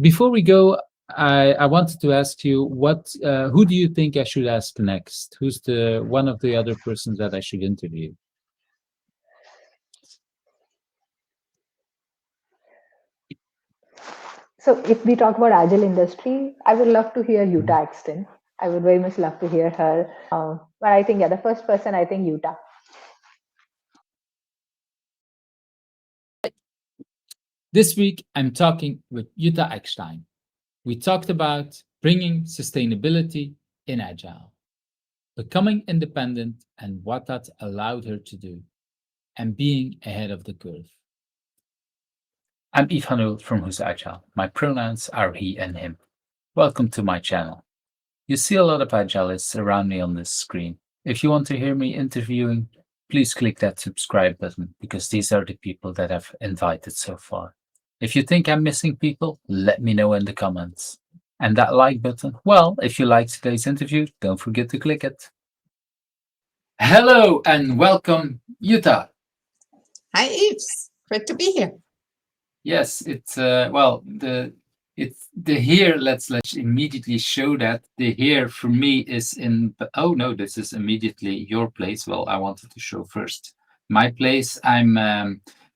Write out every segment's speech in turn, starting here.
Before we go, I wanted to ask you who do you think I should ask next? Who's the one of the other persons that I should interview? So if we talk about agile industry, I would love to hear Jutta Eckstein. I would very much love to hear her. But I think, yeah, the first person, I think Jutta. This week, I'm talking with Jutta Eckstein. We talked about bringing sustainability in agile, becoming independent and what that allowed her to do, and being ahead of the curve. I'm Eyjafjallajökull from Who's Agile. My pronouns are he and him. Welcome to my channel. You see a lot of agilists around me on this screen. If you want to hear me interviewing, please click that subscribe button because these are the people that I've invited so far. If you think I'm missing people, let me know in the comments. And that like button, well, if you liked today's interview, don't forget to click it. Hello and welcome, Jutta. Hi, Yves. Great to be here. Yes, it's the here. Let's immediately show that the here for me is in. Oh no, this is immediately your place. Well, I wanted to show first my place. I'm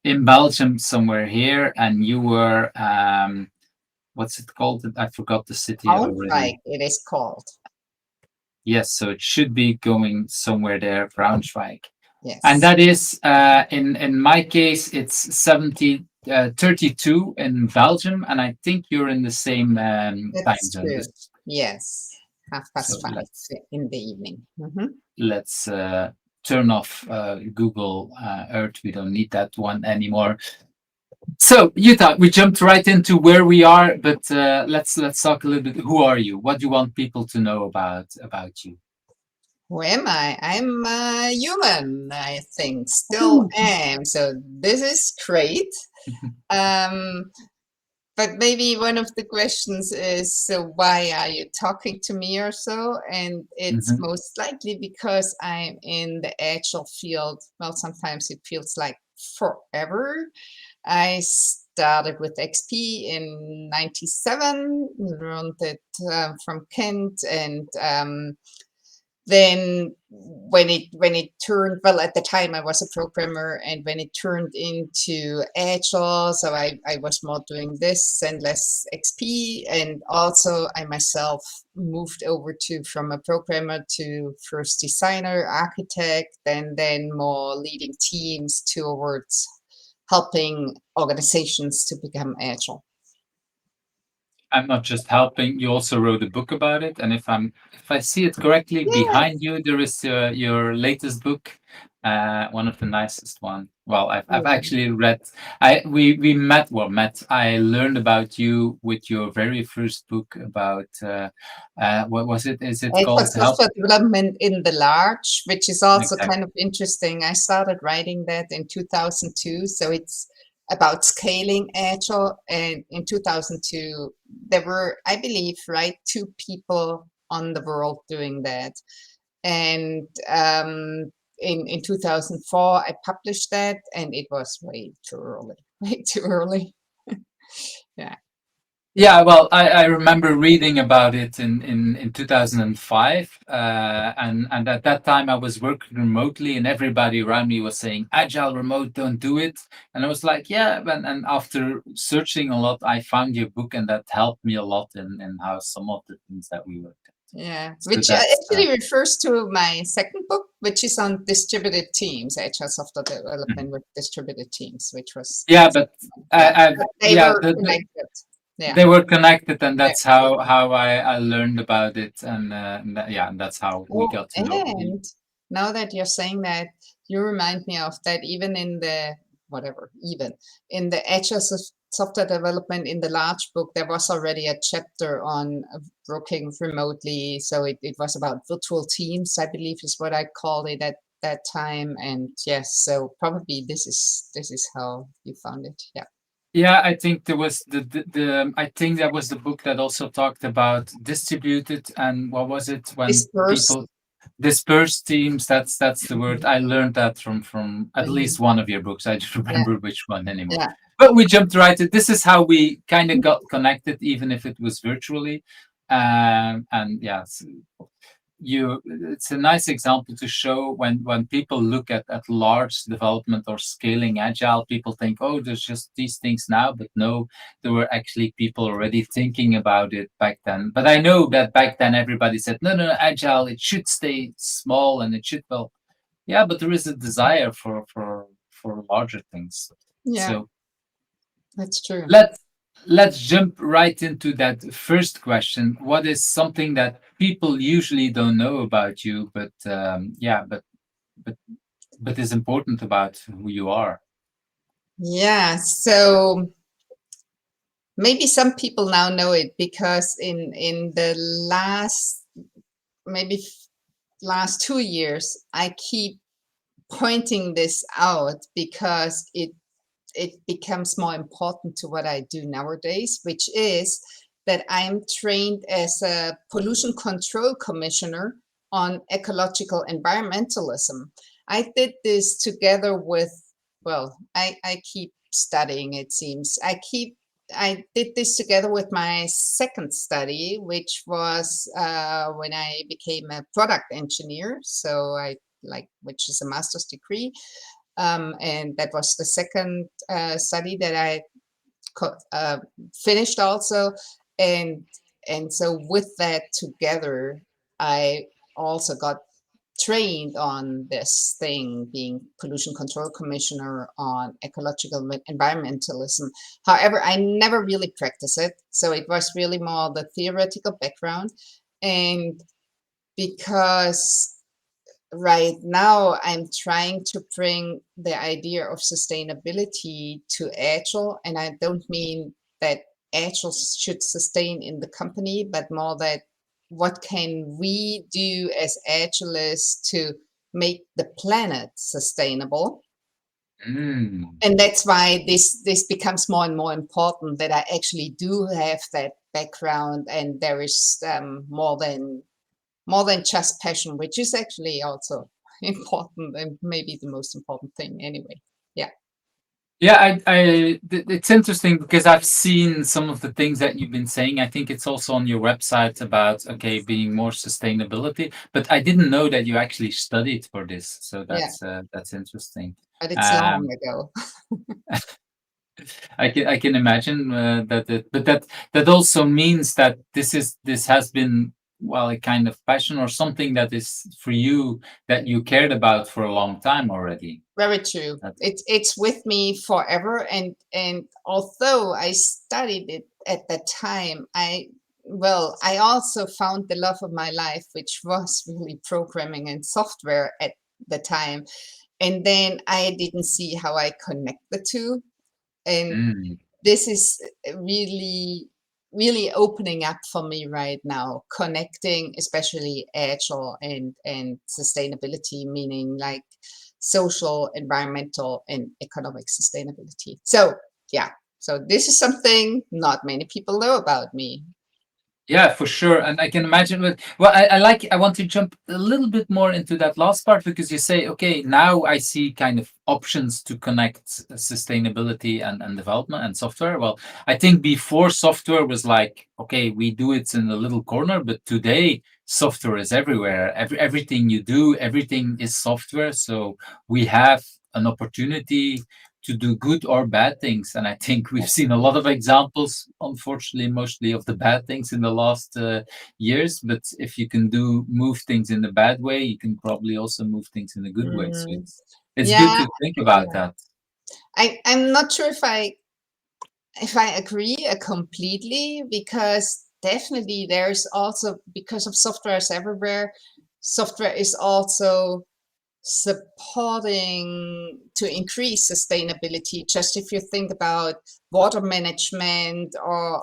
in Belgium somewhere here, and you were what's it called? I forgot the city already. It is called. Yes, so it should be going somewhere there, Braunschweig. Yes. And that is in my case, it's 32 in Belgium, and I think you're in the same time zone. True. Yes, 5:30 in the evening. Let's turn off Google Earth. We don't need that one anymore. So, Jutta, we jumped right into where we are, but let's talk a little bit. Who are you? What do you want people to know about you? Who am I? I'm a human, I think. Still am. So this is great. But maybe one of the questions is, so why are you talking to me or so? And it's most likely because I'm in the agile field. Well, sometimes it feels like forever. I started with XP in 97, learned it from Kent, and then when it turned, well, at the time I was a programmer, and when it turned into agile, so I was more doing this and less XP, and also I myself moved over from a programmer to first designer, architect, and then more leading teams towards helping organizations to become agile. I'm not just helping. You also wrote a book about it, and if I see it correctly, behind you there is your latest book, one of the nicest one. Well, I've actually read. We met. I learned about you with your very first book about what was it? Is it called Software Development in the Large, which is also kind of interesting. I started writing that in 2002, so it's about scaling agile, and in 2002 there were, I believe, 2 people on the world doing that, and in 2004 I published that, and it was way too early. Yeah, well, I remember reading about it in 2005, and at that time I was working remotely, and everybody around me was saying, "Agile remote, don't do it." And I was like, "Yeah." And after searching a lot, I found your book, and that helped me a lot in how some of the things that we worked at. Yeah, so which actually refers to my second book, which is on distributed teams, agile software development with distributed teams, which was but they were connected. Yeah. They were connected, and that's how I learned about it, and that's how we got to know. And now that you're saying that, you remind me of that. Even in the agile software development in the large book, there was already a chapter on working remotely. So it was about virtual teams, I believe, is what I called it at that time. And yes, so probably this is how you found it. Yeah. Yeah, I think there was I think that was the book that also talked about distributed, and what was it when people dispersed teams? That's the word. I learned that from at least one of your books. I don't remember which one anymore. Yeah. But we jumped right to this is how we kind of got connected, even if it was virtually. And yeah, it's a nice example to show when people look at large development or scaling agile, people think, oh, there's just these things now, but no, there were actually people already thinking about it back then. But I know that back then everybody said, no, agile, it should stay small and it should, well, yeah, but there is a desire for larger things. Yeah, so that's true. let's jump right into that first question. What is something that people usually don't know about you, but but is important about who you are? Yeah, so maybe some people now know it because in the last 2 years, I keep pointing this out because it becomes more important to what I do nowadays, which is that I'm trained as a pollution control commissioner on ecological environmentalism. I did this together with, well, I keep studying, it seems. I did this together with my second study, which was when I became a product engineer. So which is a master's degree. And that was the second study that I finished also. And so with that together, I also got trained on this thing, being pollution control commissioner on ecological environmentalism. However, I never really practiced it. So it was really more the theoretical background. And because right now I'm trying to bring the idea of sustainability to agile, and I don't mean that agile should sustain in the company, but more that what can we do as agilists to make the planet sustainable. And that's why this becomes more and more important, that I actually do have that background, and there is more than just passion, which is actually also important and maybe the most important thing anyway. Yeah, it's interesting because I've seen some of the things that you've been saying. I think it's also on your website about, okay, being more sustainability, but I didn't know that you actually studied for this. So that's interesting. But it's long ago. I can imagine but that also means that this has been, well, a kind of passion or something that is for you that you cared about for a long time already. Very true. It's with me forever, and although I studied it at that time, I also found the love of my life, which was really programming and software at the time, and then I didn't see how I connect the two. And this is really, really opening up for me right now, connecting especially agile and sustainability, meaning like social, environmental, and economic sustainability. So yeah, so this is something not many people know about me. Yeah, for sure. And I can imagine, well, I want to jump a little bit more into that last part, because you say, okay, now I see kind of options to connect sustainability and development and software. Well, I think before, software was like, okay, we do it in a little corner, but today software is everywhere. Everything you do, everything is software. So we have an opportunity to do good or bad things. And I think we've seen a lot of examples, unfortunately, mostly of the bad things in the last years. But if you can move things in a bad way, you can probably also move things in a good way. So it's good to think about that. I'm not sure if I agree completely, because definitely there's also, because of software is everywhere, software is also supporting to increase sustainability. Just if you think about water management or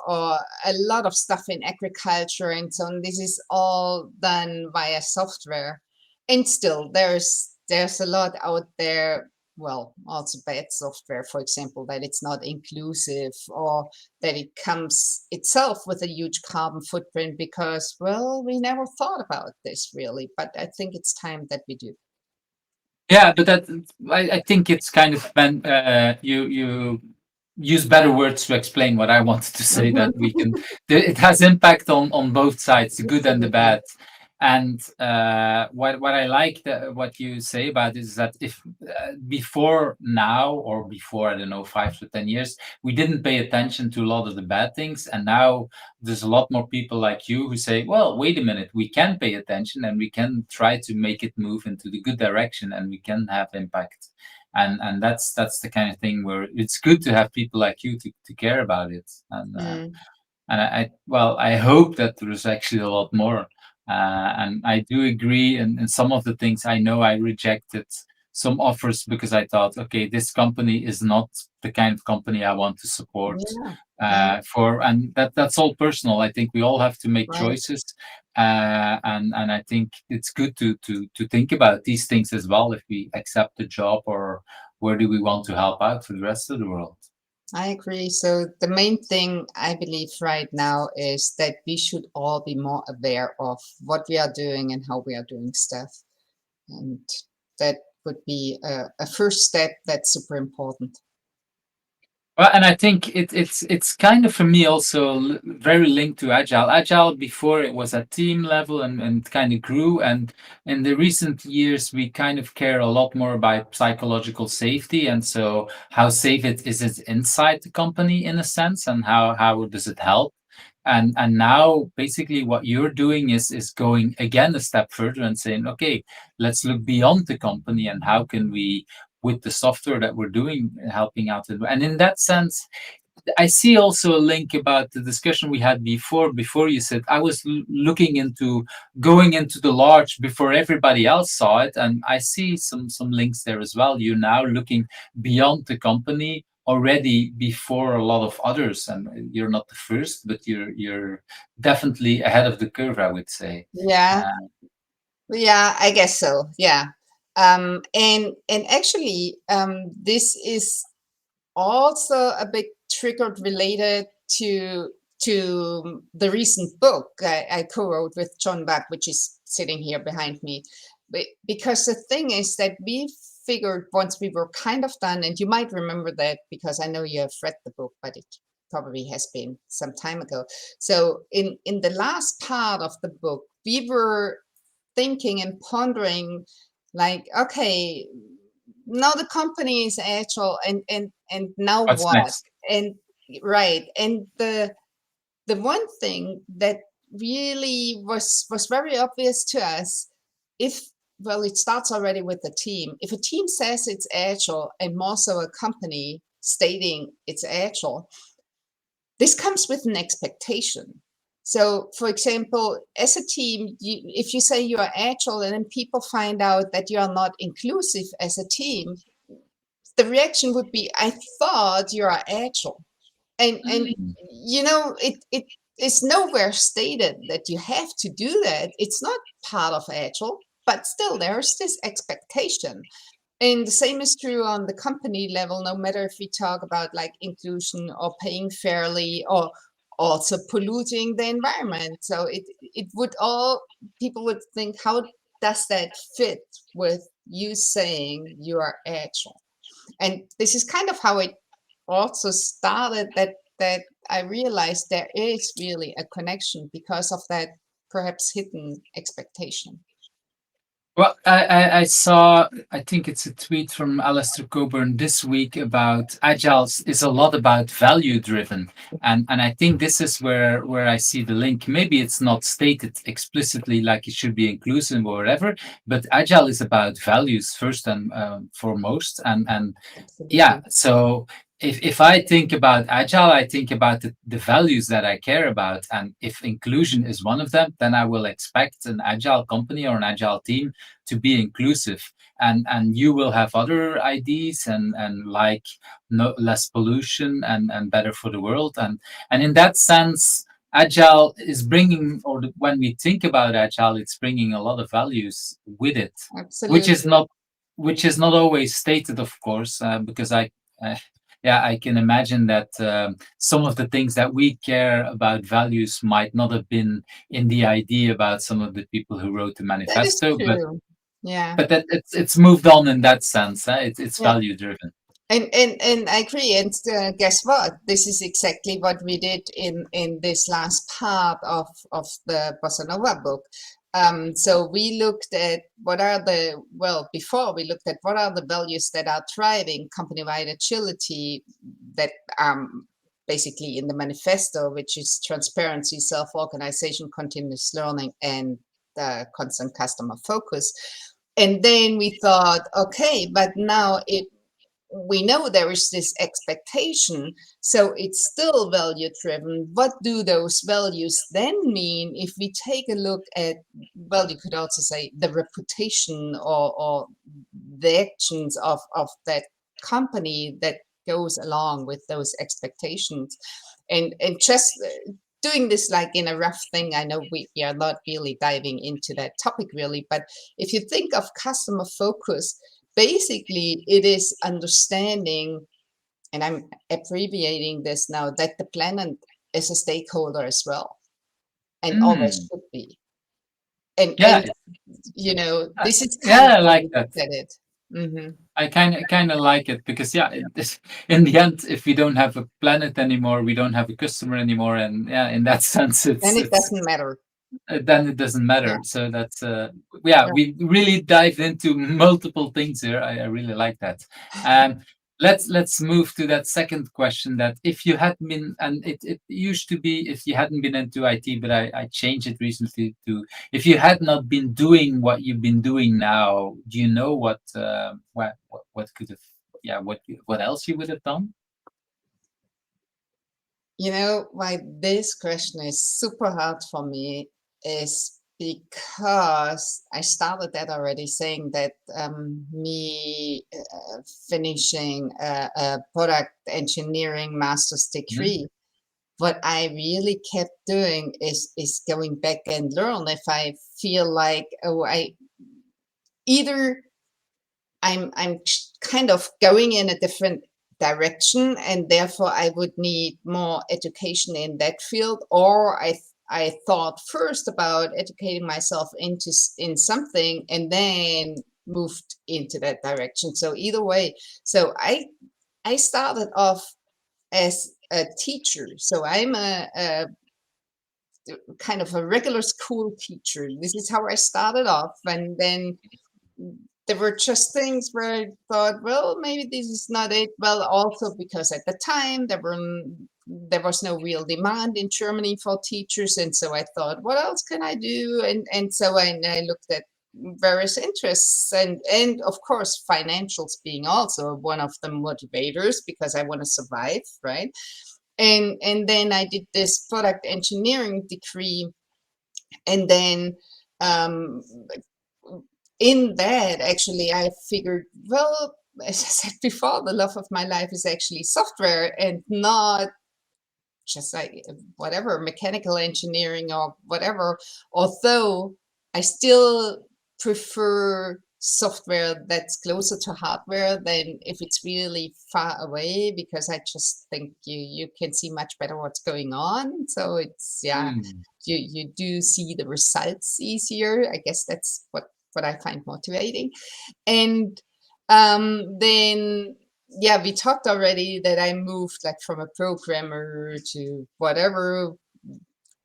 a lot of stuff in agriculture and so on, this is all done via software. And still there's a lot out there, well, also bad software, for example, that it's not inclusive, or that it comes itself with a huge carbon footprint because, well, we never thought about this really, but I think it's time that we do. Yeah, but I think it's kind of you use better words to explain what I wanted to say. That we can, it has impact on both sides, the good and the bad. And what I like what you say about is that if before now, or before, I don't know, 5 to 10 years, we didn't pay attention to a lot of the bad things, and now there's a lot more people like you who say, well, wait a minute, we can pay attention and we can try to make it move into the good direction, and we can have impact. And that's the kind of thing where it's good to have people like you to care about it. And I hope that there is actually a lot more. And I do agree. And some of the things, I know I rejected some offers because I thought, okay, this company is not the kind of company I want to support. And that's all personal. I think we all have to make choices. And I think it's good to think about these things as well, if we accept the job, or where do we want to help out for the rest of the world. I agree. So the main thing I believe right now is that we should all be more aware of what we are doing and how we are doing stuff. And that would be a first step that's super important. Well, and I think it's kind of, for me, also very linked to agile. Agile before, it was at team level and kind of grew. And in the recent years, we kind of care a lot more about psychological safety. And so how safe is it inside the company, in a sense, and how does it help? And now basically what you're doing is going again a step further and saying, okay, let's look beyond the company, and how can we, with the software that we're doing, helping out. And in that sense, I see also a link about the discussion we had before you said, I was looking into going into the large before everybody else saw it. And I see some links there as well. You're now looking beyond the company already before a lot of others. And you're not the first, but you're definitely ahead of the curve, I would say. Yeah, I guess so. Yeah. And actually, this is also a bit triggered related to the recent book I co-wrote with John Beck, which is sitting here behind me. Because the thing is that we figured, once we were kind of done, and you might remember that because I know you have read the book, but it probably has been some time ago. So in the last part of the book, we were thinking and pondering, like, okay, now the company is agile, and now What's what? next? And right, and the one thing that really was very obvious to us, it starts already with the team. If a team says it's agile, and more so a company stating it's agile, this comes with an expectation. So, for example, as a team, if you say you are agile and then people find out that you are not inclusive as a team, the reaction would be, I thought you are agile. And it is nowhere stated that you have to do that. It's not part of agile, but still there's this expectation. And the same is true on the company level, no matter if we talk about like inclusion or paying fairly or also polluting the environment. So people would think, how does that fit with you saying you are agile? And this is kind of how it also started, that I realized there is really a connection because of that perhaps hidden expectation. Well, I saw, I think it's a tweet from Alistair Cockburn this week about agile is a lot about value driven. And I think this is where I see the link. Maybe it's not stated explicitly like it should be inclusive or whatever, but agile is about values first and foremost. And yeah, so if I think about agile, I think about the values that I care about. And if inclusion is one of them, then I will expect an agile company or an agile team to be inclusive. And you will have other ideas and like less pollution and better for the world. And in that sense, agile is bringing, when we think about agile, it's bringing a lot of values with it. Absolutely. which is not always stated, of course, because I can imagine that some of the things that we care about values might not have been in the idea about some of the people who wrote the manifesto. That is true. But that it's moved on in that sense. It's value driven. And I agree. And guess what? This is exactly what we did in this last part of the Bossa Nova book. So we looked at before we looked at what are the values that are driving company-wide agility that basically in the manifesto, which is transparency, self-organization, continuous learning, and constant customer focus. And then we thought, okay, but now we know there is this expectation, so it's still value driven. What do those values then mean if we take a look at, well, you could also say the reputation or the actions of that company that goes along with those expectations, and just doing this like in a rough thing. I know we are not really diving into that topic really, but if you think of customer focus, basically, it is understanding, and I'm abbreviating this now, that the planet is a stakeholder as well, and always should be. And you know, this is kind of I like that. it. Mm-hmm. I kind of like it because in the end, if we don't have a planet anymore, we don't have a customer anymore, and in that sense, Then it doesn't matter. Then it doesn't matter. Yeah. So that's we really dived into multiple things here. I really like that. Let's move to that second question, that if you hadn't been, and it used to be if you hadn't been into IT, but I changed it recently to if you had not been doing what you've been doing now, do you know what could have, what else you would have done? You know why this question is super hard for me is because I started that already, saying that me finishing a product engineering master's degree, what I really kept doing is going back and learn. If I feel like, I'm kind of going in a different direction, and therefore I would need more education in that field, or I thought first about educating myself in something and then moved into that direction. So either way, so I started off as a teacher. So I'm a kind of a regular school teacher. This is how I started off, and then there were just things where I thought, well, maybe this is not it. Well, also because at the time there was no real demand in Germany for teachers, and so I thought, what else can I do? And so I looked at various interests, and of course financials being also one of the motivators, because I want to survive, right? And then I did this product engineering degree, and then in that, actually, I figured, well, as I said before, the love of my life is actually software and not just like whatever, mechanical engineering or whatever. Although I still prefer software that's closer to hardware than if it's really far away, because I just think you can see much better what's going on. So it's, you do see the results easier. I guess that's what I find motivating. And then we talked already that I moved like from a programmer to whatever,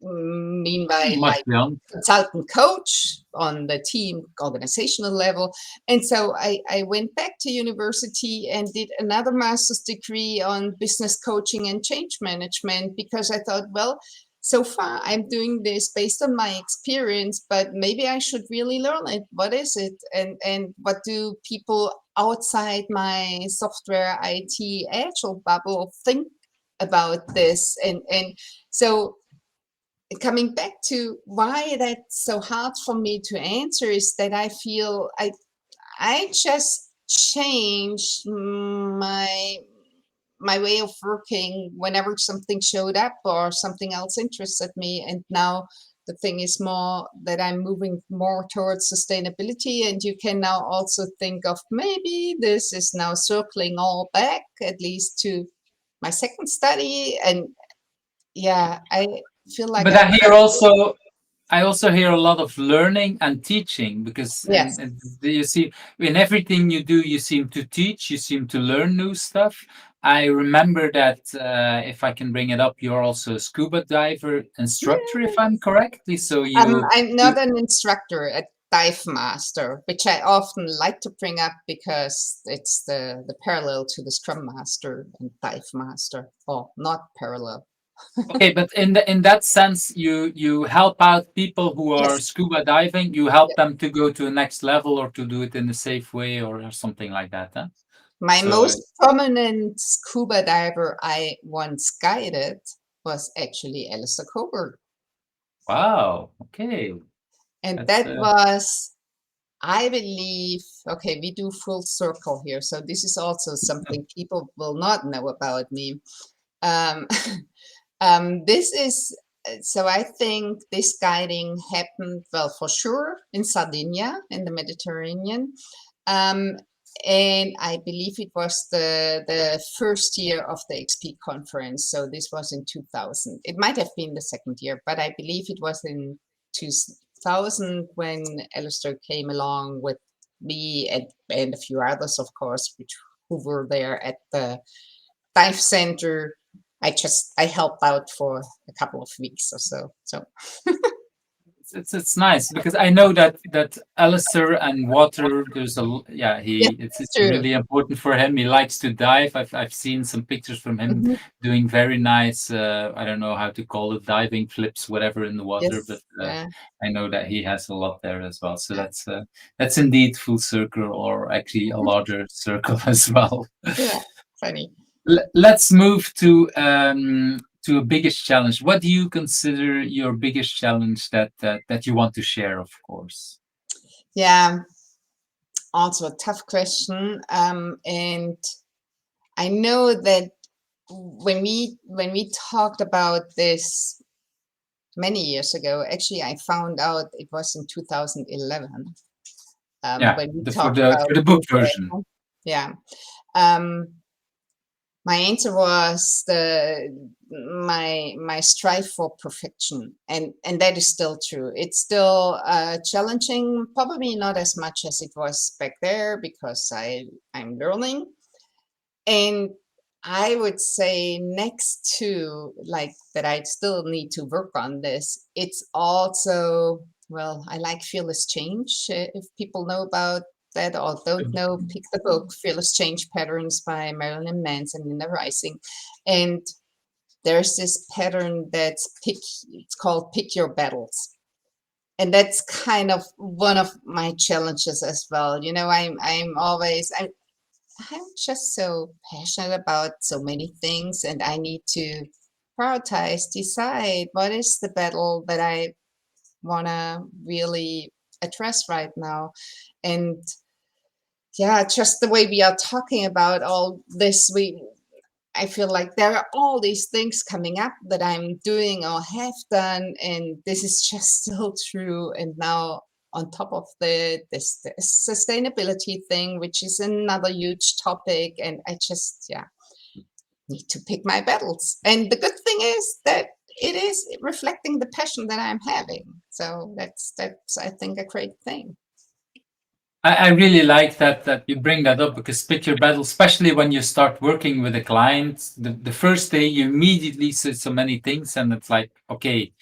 meanwhile like consultant coach on the team organizational level. And so I went back to university and did another master's degree on business coaching and change management, because I thought, well, so far I'm doing this based on my experience, but maybe I should really learn it. What is it? And what do people outside my software IT agile bubble think about this? And so coming back to why that's so hard for me to answer is that I feel I just changed my way of working whenever something showed up or something else interested me. And now the thing is more that I'm moving more towards sustainability. And you can now also think of maybe this is now circling all back, at least to my second study. And I feel like. But I I also hear a lot of learning and teaching, because Yes. and you see in everything you do, you seem to teach, you seem to learn new stuff. I remember that, if I can bring it up, you're also a scuba diver instructor, if I'm correctly. So I'm not an instructor, a dive master, which I often like to bring up because it's the parallel to the Scrum Master and Dive Master, or not parallel. okay, but in that sense, you help out people who are Yes. scuba diving. You help Yeah. them to go to the next level, or to do it in a safe way, or something like that. Huh? My So most prominent scuba diver I once guided was actually Alistair Cockburn. wow, okay, And that's that was, I believe, okay, we do full circle here. So this is also something people will not know about me. Um, this is, so I think this guiding happened, well, for sure, in Sardinia, in the Mediterranean. Um, and I believe it was the first year of the XP conference. So this was in 2000. It might have been the second year, but I believe it was in 2000 when Alistair came along with me and a few others, of course, who were there at the dive center. I helped out for a couple of weeks or so. So it's nice, because I know that Alistair and water, there's yeah, yes, it's true. really important for him. He likes to dive. I've seen some pictures from him Mhm. doing very nice, I don't know how to call it, diving flips, whatever, in the water, but Yes, yeah, I know that he has a lot there as well. So that's indeed full circle, or actually a larger circle as well. yeah. Funny. Let's move to a biggest challenge. What do you consider your biggest challenge that you want to share, of course? Yeah, also a tough question. And I know that when we talked about this many years ago, actually, I found out it was in 2011 Yeah, when we for talked the about book this. version. Yeah. Um, my answer was my strive for perfection, and that is still true. It's still challenging, probably not as much as it was back there because I'm learning. And I would say next to like that, I still need to work on this. It's also, well, I like fearless change. If people know about that or don't know, pick the book Fearless Change Patterns by Maryse Meinen and Linda Rising. And there's this pattern it's called pick your battles. And that's kind of one of my challenges as well. You know, I'm just so passionate about so many things, and I need to prioritize, decide what is the battle that I want to really address right now. And yeah, just the way we are talking about all this, I feel like there are all these things coming up that I'm doing or have done, and this is just still true. And now on top of this sustainability thing, which is another huge topic, and I just need to pick my battles. And the good thing is that it is reflecting the passion that I'm having. So that's I think a great thing. I really like that you bring that up, because pick your battle, especially when you start working with a client, the first day you immediately see so many things, and it's like, okay,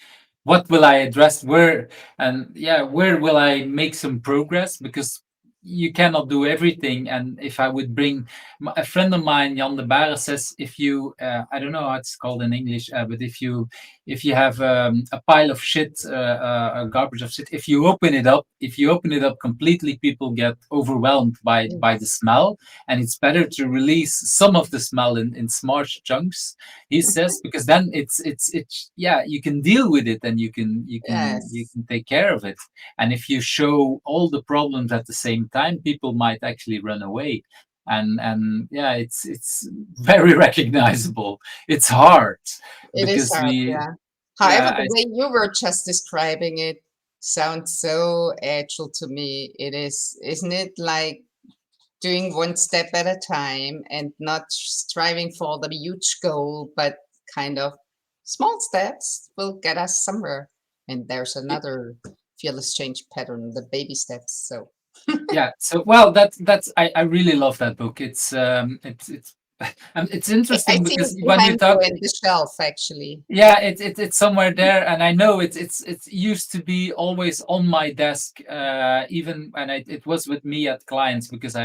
what will I address where, and yeah, where will I make some progress, because you cannot do everything. And if I would bring a friend of mine, Jan de Baere, says, if you I don't know how it's called in English, but if you have a pile of shit, a garbage of shit, if you open it up completely, people get overwhelmed by the smell, and it's better to release some of the smell in smart chunks, he says, because then it's yeah, you can deal with it, and you Yes, can take care of it. And if you show all the problems at the same time, people might actually run away. And yeah, it's very recognizable. It's hard, it is because hard. we Yeah. However, yeah the way you were just describing it sounds so agile to me. It is, isn't it, like doing one step at a time and not striving for the huge goal, but kind of small steps will get us somewhere. And there's another fearless change pattern, the baby steps. So Yeah. So well, I really love that book. It's I interesting see because it when you behind you talk, in the shelf, actually. yeah, it's somewhere there, and I know it's used to be always on my desk, even when it was with me at clients, because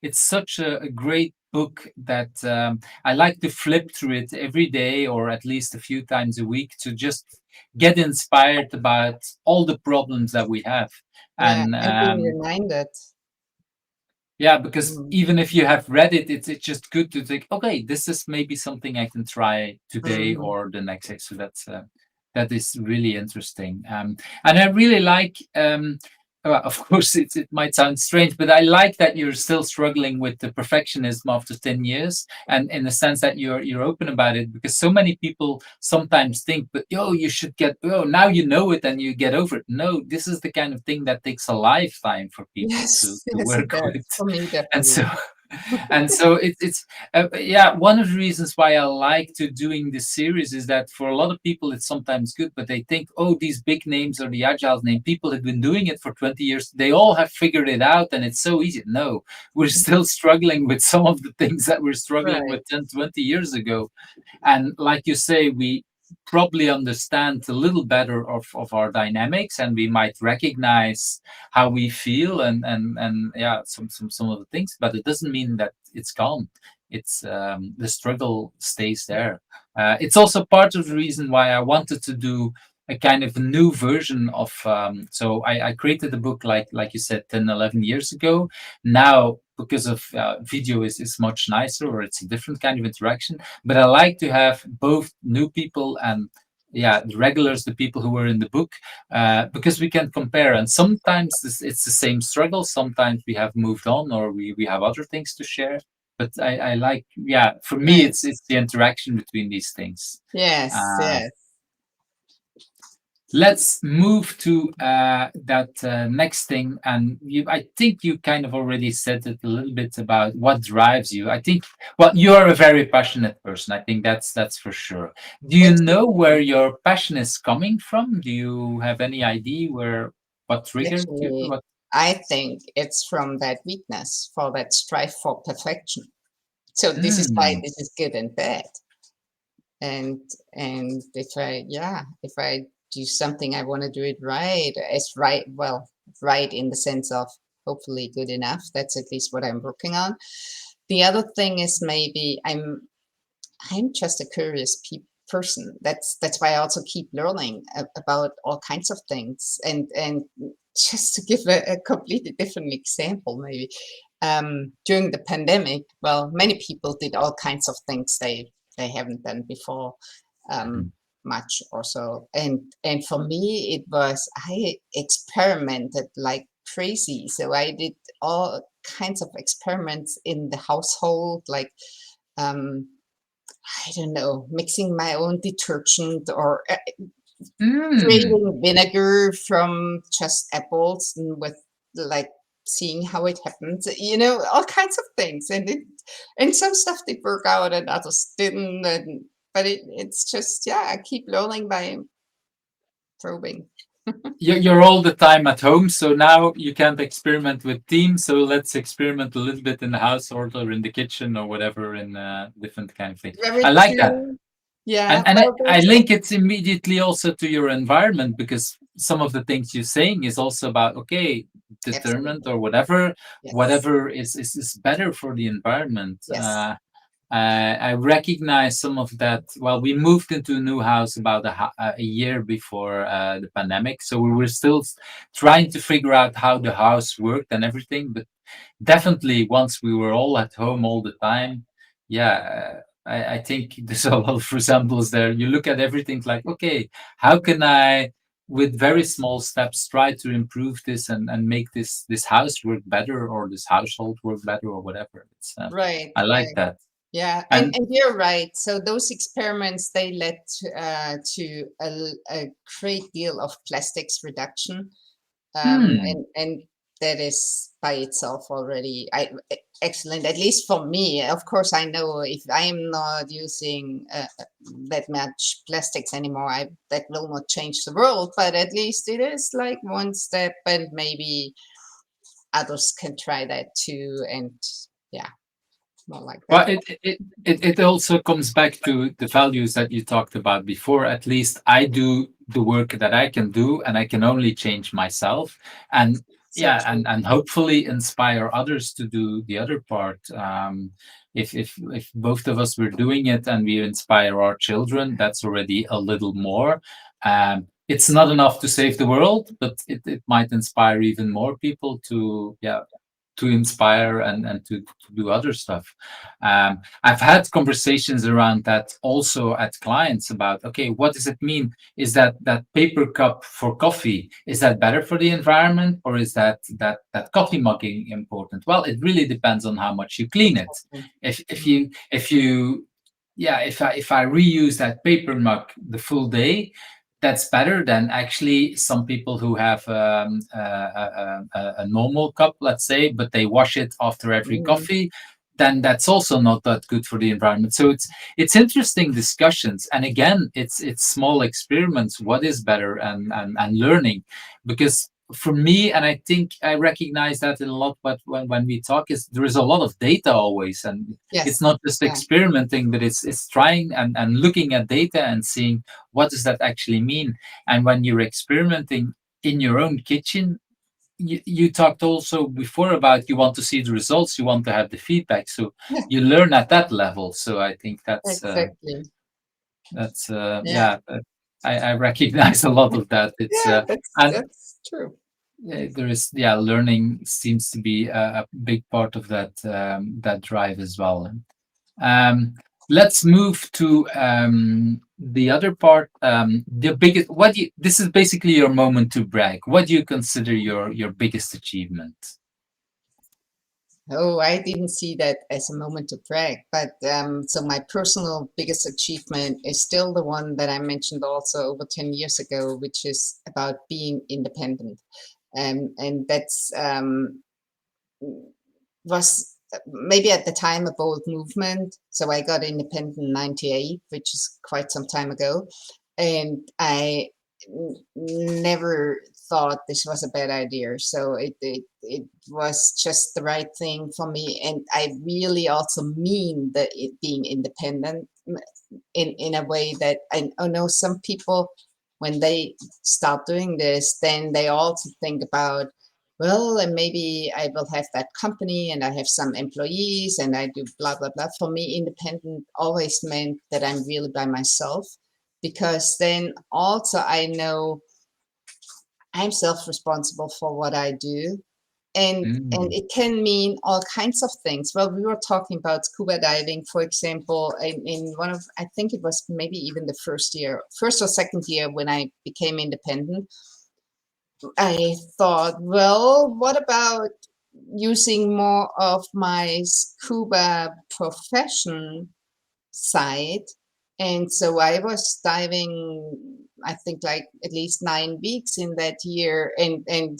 it's such a great book that I like to flip through it every day or at least a few times a week to just get inspired about all the problems that we have. Yeah, And and being reminded. yeah, because Mm. even if you have read it, it's just good to think, okay, this is maybe something I can try today Mhm. or the next day. So that is really interesting. And I really like, well, of course, it might sound strange, but I like that you're still struggling with the perfectionism after 10 years, and in the sense that you're open about it, because so many people sometimes think, but you should now you know it and you get over it. No, this is the kind of thing that takes a lifetime for people to Yes, yes, it work does. with. For me, And definitely. so and so it's yeah, one of the reasons why I like to doing this series is that for a lot of people it's sometimes good, but they think, oh, these big names or the agile name, people have been doing it for 20 years, they all have figured it out and it's so easy. No, we're still struggling with some of the things that we're struggling Right. with 10, 20 years ago. And like you say, we probably understand a little better of our dynamics, and we might recognize how we feel and yeah, some of the things, but it doesn't mean that it's gone. It's the struggle stays there. It's also part of the reason why I wanted to do a kind of new version of so I created the book like you said 10, 11 years ago. Now because of video is much nicer, or it's a different kind of interaction, but I like to have both new people and yeah, the regulars, the people who were in the book, because we can compare. And sometimes it's the same struggle. Sometimes we have moved on, or we have other things to share. But I like, yeah, for me, Right. it's the interaction between these things. Yes, Uh, yes. Let's move to that next thing. And I think you kind of already said it a little bit about what drives you. I think, well, you're a very passionate person. I think that's for sure. Do you Thank you. know where your passion is coming from? Do you have any idea what triggered you? Actually, I think it's from that weakness, for that strive for perfection. So this is why Mm, this is good and bad. And if I do something, I want to do it right, as right, well, right in the sense of hopefully good enough. That's at least what I'm working on. The other thing is maybe I'm just a curious person. That's why I also keep learning about all kinds of things. And just to give a completely different example, maybe during the pandemic, well, many people did all kinds of things they haven't done before, mhm. much or so. And for me, it was I experimented like crazy. So I did all kinds of experiments in the household, like. Um, I don't know, mixing my own detergent or Mm. creating vinegar from just apples and with like seeing how it happens, all kinds of things. And some stuff did work out and others didn't. But it's just, yeah, I keep learning by probing. You're all the time at home, so now you can't experiment with teams. So let's experiment a little bit in the household or in the kitchen or whatever, in different kind of thing. I Very like that. true. Yeah, And well, I there's link it immediately also to your environment, because some of the things you're saying is also about, okay, determined absolutely. or whatever, Yes. whatever is better for the environment. Yes. I recognize some of that. Well, we moved into a new house about a year before the pandemic, so we were still trying to figure out how the house worked and everything. But definitely, once we were all at home all the time, yeah, I think there's a lot of resemblance there. You look at everything like, okay, how can I, with very small steps, try to improve this and make this house work better, or this household work better, or whatever. Right, I like right. that. Yeah, And and you're right. So those experiments, they led to a great deal of plastics reduction, hmm, and that is by itself already excellent, at least for me. Of course, I know if I'm not using that much plastics anymore, that will not change the world, but at least it is like one step, and maybe others can try that too. And yeah, more like that. Well, it also comes back to the values that you talked about before. At least I do the work that I can do, and I can only change myself. And So yeah, true. and hopefully inspire others to do the other part. If both of us were doing it and we inspire our children, that's already a little more. It's not enough to save the world, but it might inspire even more people to inspire and to do other stuff. I've had conversations around that also at clients about, okay, what does it mean? Is that paper cup for coffee, is that better for the environment, or is that coffee mugging important? Well, it really depends on how much you clean it. If I reuse that paper mug the full day, that's better than actually some people who have a normal cup, let's say, but they wash it after every coffee. Then that's also not that good for the environment. So it's interesting discussions, and again, it's small experiments. What is better, and learning, because for me, and I think I recognize that in a lot, but when we talk, is there is a lot of data always, and it's not just experimenting, but it's trying and looking at data and seeing what does that actually mean. And when you're experimenting in your own kitchen, you talked also before about you want to see the results, you want to have the feedback, so you learn at that level. So I think that's exactly. I recognize a lot of that. It's that's true. There is learning seems to be a big part of that that drive as well. Let's move to the other part. The biggest. This is basically your moment to brag. What do you consider your biggest achievement? Oh, I didn't see that as a moment to brag, but so my personal biggest achievement is still the one that I mentioned also over 10 years ago, which is about being independent. And that's was maybe at the time a bold movement. So I got independent in 98, which is quite some time ago. And I never thought this was a bad idea. So it was just the right thing for me. And I really also mean that it being independent in a way that I know some people, when they start doing this, then they also think about, well, and maybe I will have that company and I have some employees and I do blah, blah, blah. For me, independent always meant that I'm really by myself, because then also I know I'm self-responsible for what I do. And it can mean all kinds of things. Well, we were talking about scuba diving, for example, in one of, I think it was maybe even the first or second year when I became independent. I thought, well, what about using more of my scuba profession side? And so I was diving, I think, like at least 9 weeks in that year, and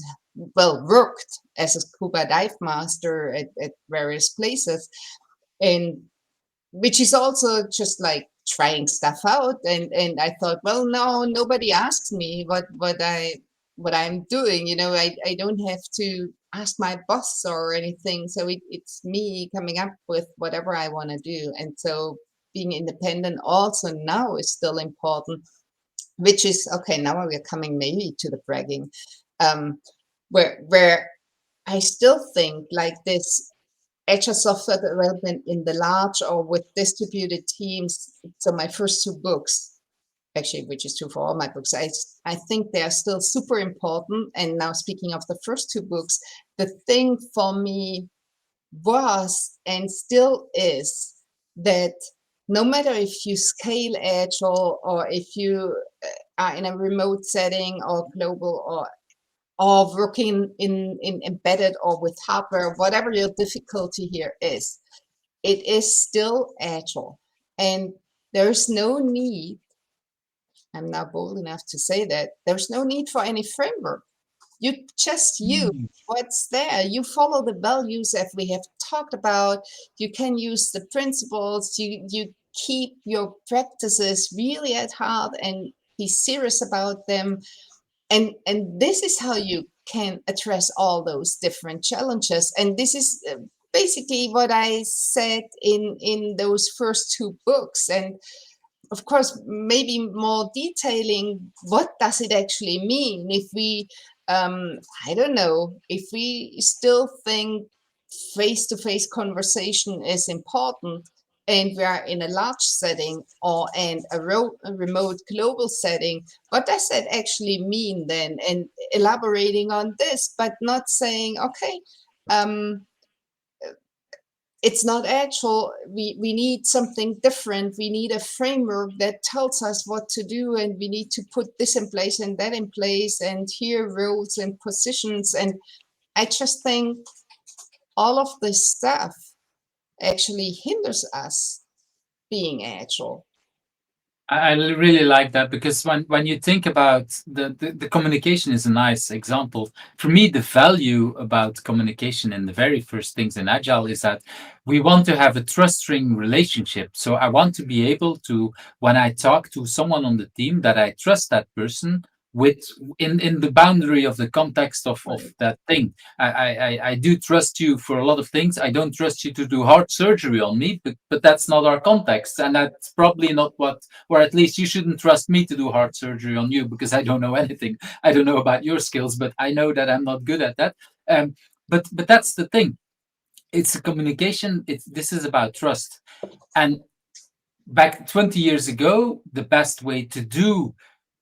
well, worked as a scuba dive master at various places, and which is also just like trying stuff out. And I thought, well, no, nobody asks me what I'm doing. You know, I don't have to ask my boss or anything. So it's me coming up with whatever I want to do. And so being independent also now is still important, which is okay. Now we're coming maybe to the bragging, where I still think like this agile software development in the large or with distributed teams. So my first 2 books, actually, which is true for all my books, I think they are still super important. And now speaking of the first 2 books, the thing for me was and still is that no matter if you scale agile or if you are in a remote setting or global or working in embedded or with hardware, whatever your difficulty here is, it is still agile. And there's no need, I'm now bold enough to say that, there's no need for any framework. You just use what's there. You follow the values that we have talked about. You can use the principles. You keep your practices really at heart and be serious about them. And this is how you can address all those different challenges. And this is basically what I said in those first two books. And of course, maybe more detailing, what does it actually mean if we, I don't know, if we still think face-to-face conversation is important and we are in a large setting or and a remote global setting, what does that actually mean then? And elaborating on this, but not saying, okay, it's not actual. We need something different. We need a framework that tells us what to do, and we need to put this in place and that in place, and here roles and positions. And I just think all of this stuff actually hinders us being agile. I really like that, because when you think about the communication is a nice example. For me, the value about communication and the very first things in Agile is that we want to have a trusting relationship. So I want to be able to, when I talk to someone on the team, that I trust that person with in the boundary of the context of that thing. I do trust you for a lot of things. I don't trust you to do heart surgery on me, but that's not our context, and that's probably not what, or at least you shouldn't trust me to do heart surgery on you, because I don't know anything. I don't know about your skills, but I know that I'm not good at that. But that's the thing. It's a communication. This is about trust. And back 20 years ago, the best way to do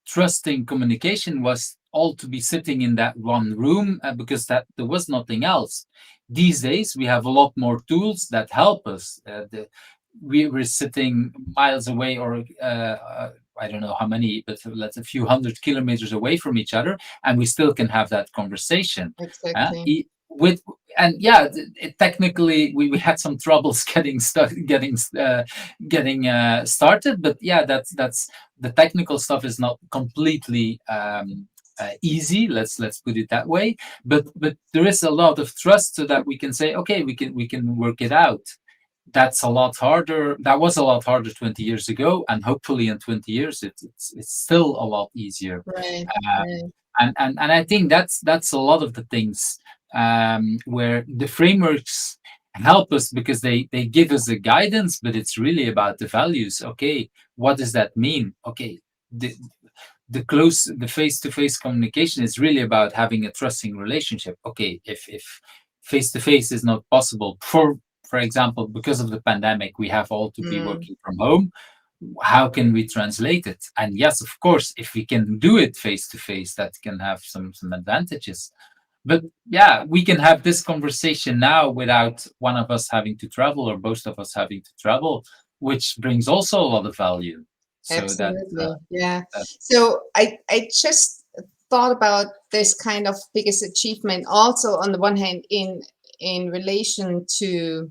trusting communication was all to be sitting in that one room, because that there was nothing else. These days, we have a lot more tools that help us. We're sitting miles away, or I don't know how many, but let's a few hundred kilometers away from each other, and we still can have that conversation. Exactly. With and yeah, technically we had some troubles getting started, but yeah, that's the technical stuff is not completely easy. Let's put it that way. But there is a lot of trust, so that we can say, okay, we can work it out. That's a lot harder. That was a lot harder 20 years ago, and hopefully in 20 years it's still a lot easier. Right. And I think that's a lot of the things where the frameworks help us, because they give us the guidance, but it's really about the values. Okay, what does that mean? Okay, the face-to-face communication is really about having a trusting relationship. Okay, if face-to-face is not possible, for example, because of the pandemic, we have all to be working from home. How can we translate it? And yes, of course, if we can do it face to face, that can have some advantages. But yeah, we can have this conversation now without one of us having to travel, or both of us having to travel, which brings also a lot of value. So absolutely. So I just thought about this kind of biggest achievement also, on the one hand, in relation to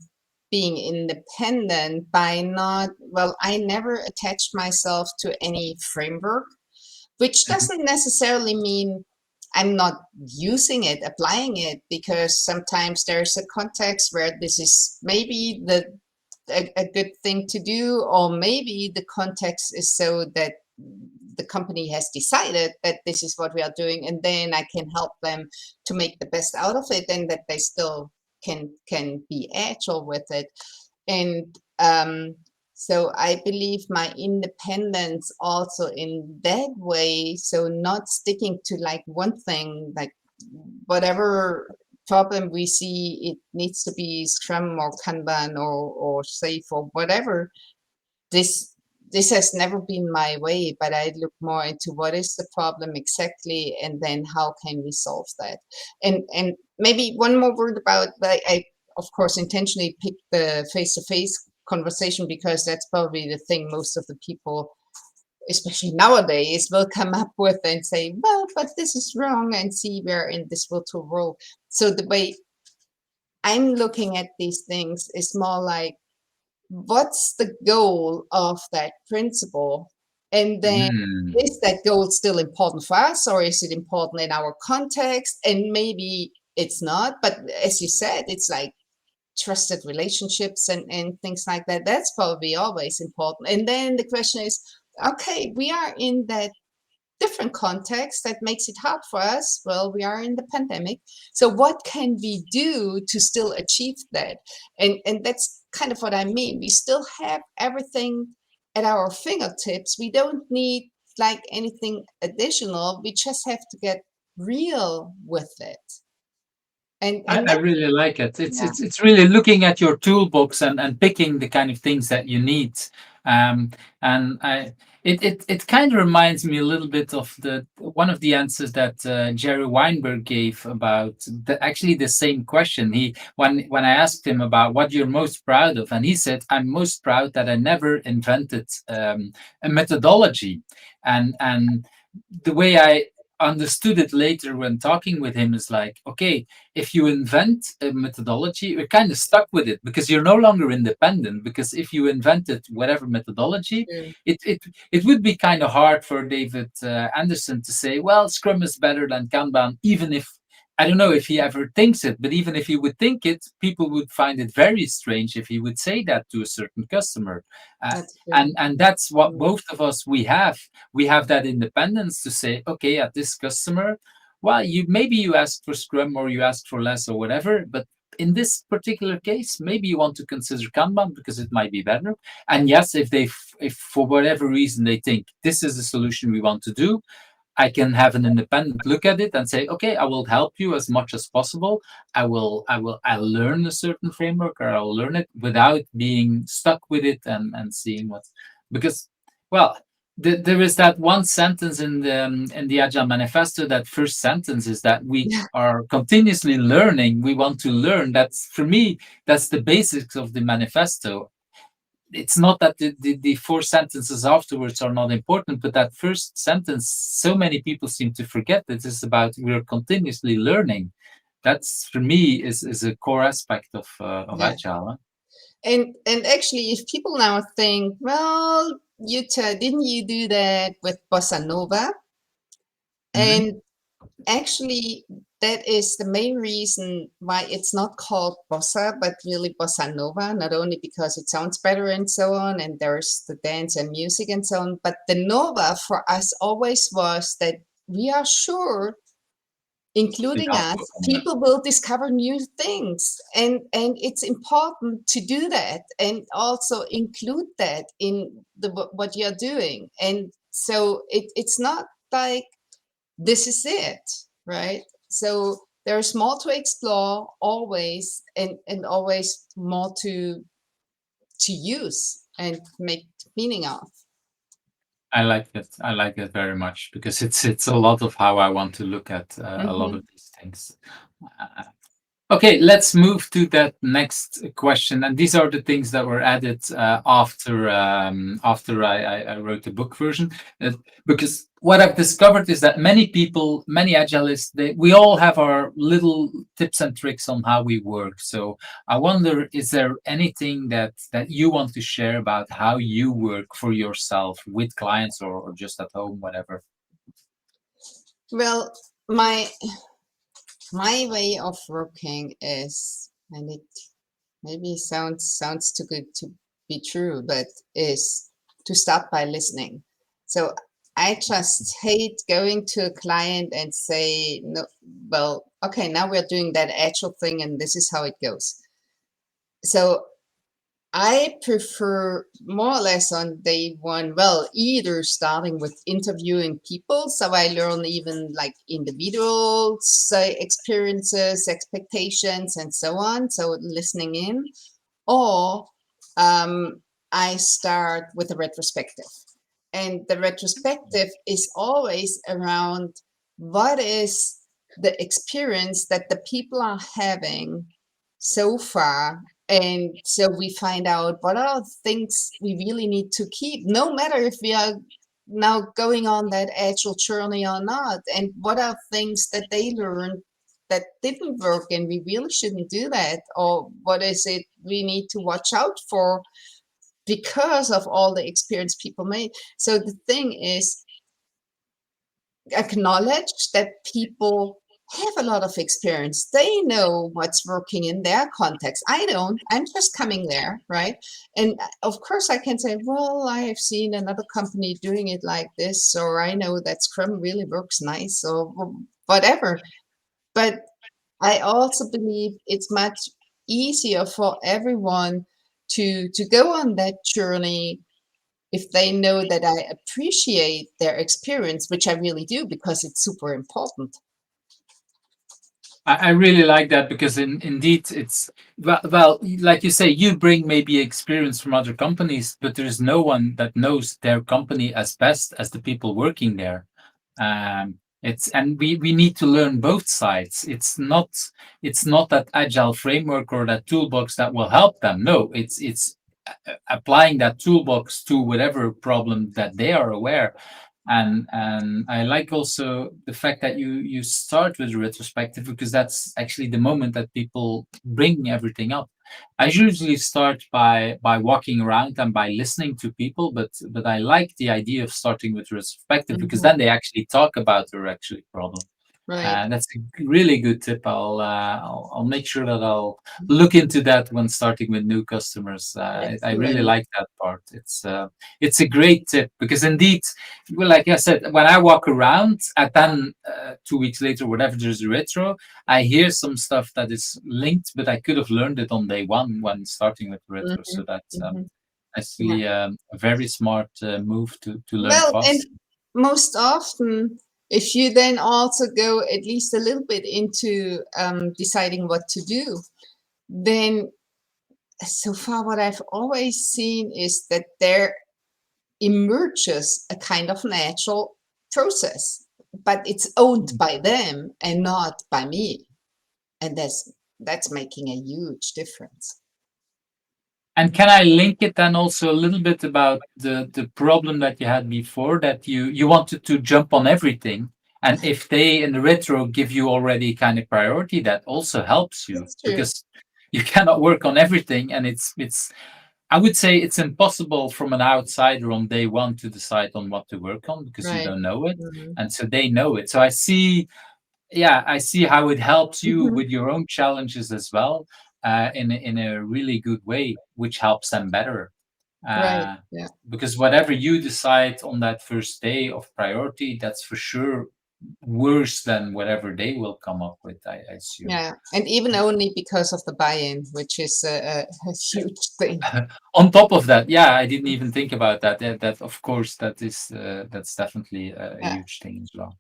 being independent, by not, well, I never attached myself to any framework, which doesn't necessarily mean I'm not using it, applying it, because sometimes there's a context where this is maybe a good thing to do, or maybe the context is so that the company has decided that this is what we are doing, and then I can help them to make the best out of it, and that they still can be agile with it. And so I believe my independence also in that way, so not sticking to like one thing, like whatever problem we see, it needs to be Scrum or Kanban or Safe or whatever. This has never been my way, but I look more into what is the problem exactly, and then how can we solve that. And maybe one more word about that. I of course intentionally picked the face-to-face conversation, because that's probably the thing most of the people, especially nowadays, will come up with and say, well, but this is wrong, and see, we're in this virtual world. So the way I'm looking at these things is more like, what's the goal of that principle, And then is that goal still important for us, or is it important in our context? And maybe it's not, but as you said, it's like trusted relationships and things like that. That's probably always important. And then the question is, okay, we are in that different context that makes it hard for us. Well, we are in the pandemic. So what can we do to still achieve that? And that's kind of what I mean. We still have everything at our fingertips. We don't need like anything additional. We just have to get real with it. And I really like it. It's really looking at your toolbox and picking the kind of things that you need. And it kind of reminds me a little bit of one of the answers that Jerry Weinberg gave about actually the same question. When I asked him about what you're most proud of, and he said, "I'm most proud that I never invented a methodology." And the way I understood it later when talking with him is like, okay, if you invent a methodology, you're kind of stuck with it because you're no longer independent. Because if you invented whatever methodology, it would be kind of hard for David Anderson to say, well, Scrum is better than Kanban, even if I don't know if he ever thinks it, but even if he would think it, people would find it very strange if he would say that to a certain customer. And that's what both of us we have. We have that independence to say, okay, at this customer, well, maybe you asked for Scrum or you asked for less or whatever, but in this particular case, maybe you want to consider Kanban because it might be better. And yes, if for whatever reason they think this is the solution we want to do, I can have an independent look at it and say, okay, I will help you as much as possible. I'll learn a certain framework, or I'll learn it without being stuck with it and seeing because, well, there is that one sentence in the Agile Manifesto. That first sentence is that we are continuously learning. We want to learn. That's, for me, that's the basics of the manifesto. It's not that the four sentences afterwards are not important, but that first sentence, so many people seem to forget that it's about we're continuously learning. That's, for me, is a core aspect of Agile. And actually, if people now think, well, Jutta, didn't you do that with Bossa Nova? And actually, that is the main reason why it's not called Bossa, but really Bossa Nova, not only because it sounds better and so on, and there's the dance and music and so on, but the Nova for us always was that we are sure, including us, people will discover new things. And it's important to do that and also include that in what you're doing. And so it's not like, this is it, right? So there's more to explore always, and always more to use and make meaning of. I like it. I like it very much because it's a lot of how I want to look at a lot of these things. Okay, let's move to that next question. And these are the things that were added after I wrote the book version. Because what I've discovered is that many people, many agilists, we all have our little tips and tricks on how we work. So I wonder, is there anything that you want to share about how you work for yourself with clients or just at home, whatever? Well, my way of working is, and it maybe sounds too good to be true, but is to start by listening. So I just hate going to a client and say, no, well, okay, now we're doing that agile thing and this is how it goes. So I prefer more or less on day one, well, either starting with interviewing people. So I learn even like individuals' experiences, expectations, and so on. So listening in, or I start with a retrospective. And the retrospective is always around what is the experience that the people are having so far. And so we find out what are things we really need to keep, no matter if we are now going on that agile journey or not. And what are things that they learned that didn't work and we really shouldn't do that? Or what is it we need to watch out for because of all the experience people made. So the thing is, acknowledge that people have a lot of experience. They know what's working in their context. I don't. I'm just coming there, right? And of course, I can say, well, I have seen another company doing it like this, or I know that Scrum really works nice, or whatever. But I also believe it's much easier for everyone to go on that journey if they know that I appreciate their experience, which I really do, because it's super important. I really like that, because indeed it's well, like you say, you bring maybe experience from other companies, but there's no one that knows their company as best as the people working there. And we need to learn both sides. It's not that agile framework or that toolbox that will help them. No, it's applying that toolbox to whatever problem that they are aware. And I like also the fact that you start with a retrospective, because that's actually the moment that people bring everything up. I usually start by walking around and by listening to people, but I like the idea of starting with retrospective, because then they actually talk about their actual problem. Right. That's a really good tip. I'll make sure that I'll look into that when starting with new customers. I really like that part. It's a great tip, because indeed, well, like I said, when I walk around, and then 2 weeks later, whatever, there's a retro, I hear some stuff that is linked, but I could have learned it on day one when starting with retro. So that's actually a very smart move to learn Well, and fast. most often, if you then also go at least a little bit into deciding what to do, then so far what I've always seen is that there emerges a kind of natural process, but it's owned by them and not by me. And that's making a huge difference. And can I link it then also a little bit about the problem that you had before, that you wanted to jump on everything, and if they in the retro give you already kind of priority, that also helps you, That's true. because you cannot work on everything, and it's I would say it's impossible from an outsider on day one to decide on what to work on, because you Right. don't know it, and so they know it. So I see how it helps you with your own challenges as well, in a really good way, which helps them better. Right. Yeah. Because whatever you decide on that first day of priority, that's for sure worse than whatever they will come up with, I assume. Yeah, and even only because of the buy-in, which is a huge thing. On top of that, I didn't even think about that. That of course, that's definitely a huge thing as well.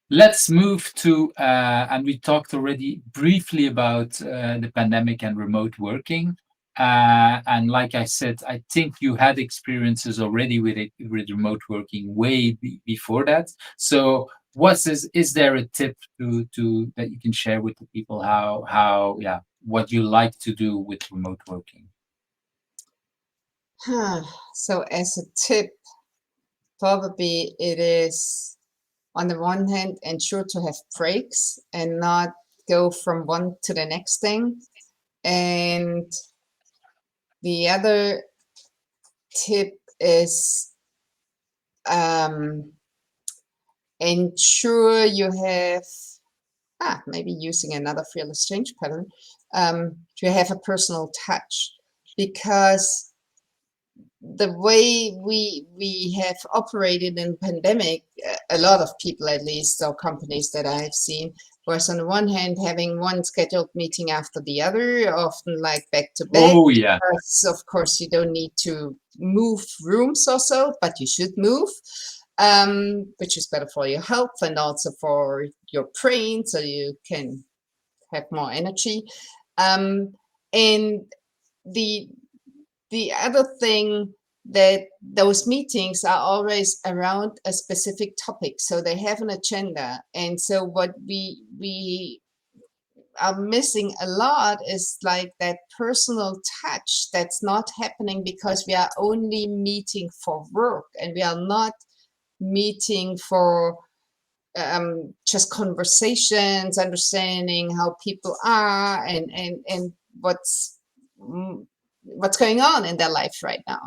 Let's move to, and we talked already briefly about the pandemic and remote working. And like I said, I think you had experiences already with remote working way before that. So, is there a tip to that you can share with the people, what you like to do with remote working? So as a tip, probably it is, on the one hand, ensure to have breaks and not go from one to the next thing. And the other tip is ensure you have, maybe using another fearless change pattern, to have a personal touch, because the way we have operated in pandemic, a lot of people, at least, or companies that I've seen, was on the one hand having one scheduled meeting after the other, often like back to back. Oh yeah. Because of course you don't need to move rooms or so, but you should move, which is better for your health and also for your brain, so you can have more energy. And the other thing, that those meetings are always around a specific topic, so they have an agenda. And so what we are missing a lot is like that personal touch that's not happening, because we are only meeting for work and we are not meeting for just conversations, understanding how people are, and what's what's going on in their life right now.